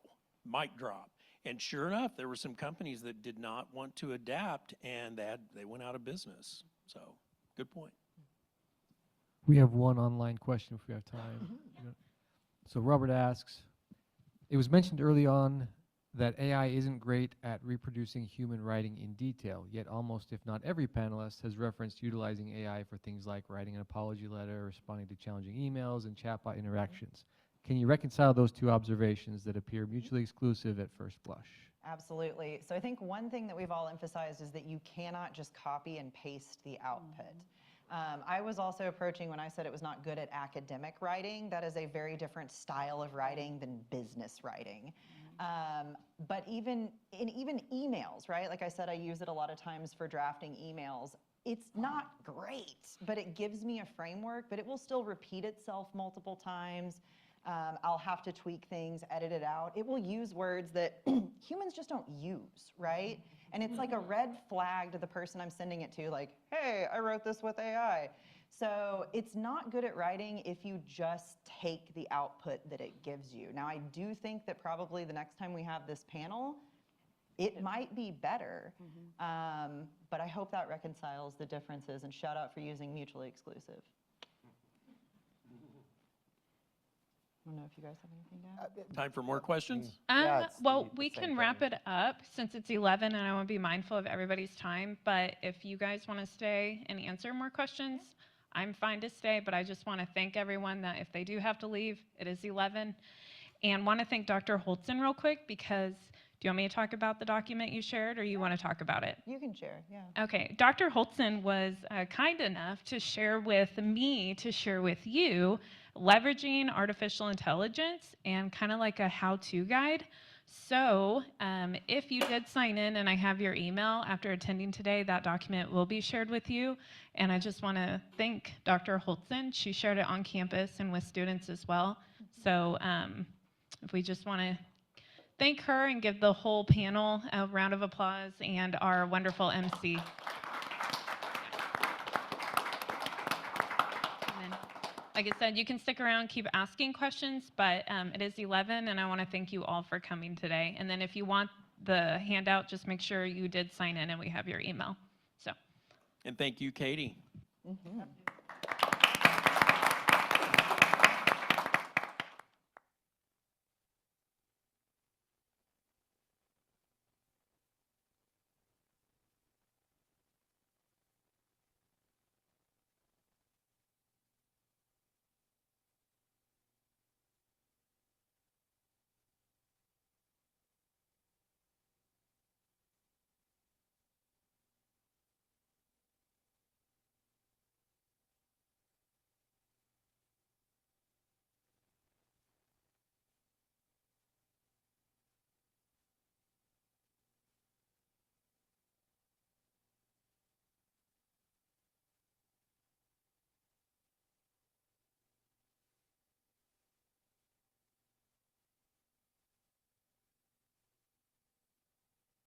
mic drop. And sure enough, there were some companies that did not want to adapt, and they went out of business. So, good point. We have one online question if we have time. So Robert asks, it was mentioned early on that AI isn't great at reproducing human writing in detail, yet almost if not every panelist has referenced utilizing AI for things like writing an apology letter, responding to challenging emails, and chatbot interactions. Can you reconcile those two observations that appear mutually exclusive at first blush? Absolutely. So I think one thing that we've all emphasized is that you cannot just copy and paste the output. I was also approaching when I said it was not good at academic writing. That is a very different style of writing than business writing. But even emails, right? Like I said, I use it a lot of times for drafting emails. It's not great, but it gives me a framework, but it will still repeat itself multiple times. I'll have to tweak things, edit it out. It will use words that humans just don't use, right? And it's like a red flag to the person I'm sending it to, like, hey, I wrote this with AI. So it's not good at writing if you just take the output that it gives you. Now, I do think that probably the next time we have this panel, it might be better. But I hope that reconciles the differences, and shout out for using mutually exclusive. I don't know if you guys have anything to add. Time for more questions? Well, we can wrap it up since it's 11 and I want to be mindful of everybody's time. But if you guys want to stay and answer more questions, I'm fine to stay. But I just want to thank everyone that if they do have to leave, it is 11. And want to thank Dr. Holtzen real quick because do you want me to talk about the document you shared or you want to talk about it? You can share, yeah. Okay, Dr. Holtzen was kind enough to share with me, to share with you, leveraging artificial intelligence and kind of like a how-to guide. So if you did sign in and I have your email after attending today, that document will be shared with you. And I just want to thank Dr. Holtzen. She shared it on campus and with students as well. So if we just want to thank her and give the whole panel a round of applause and our wonderful MC. Like I said, you can stick around, keep asking questions, but it is 11, and I want to thank you all for coming today. And then if you want the handout, just make sure you did sign in and we have your email. So. And thank you, Katie. Mhm.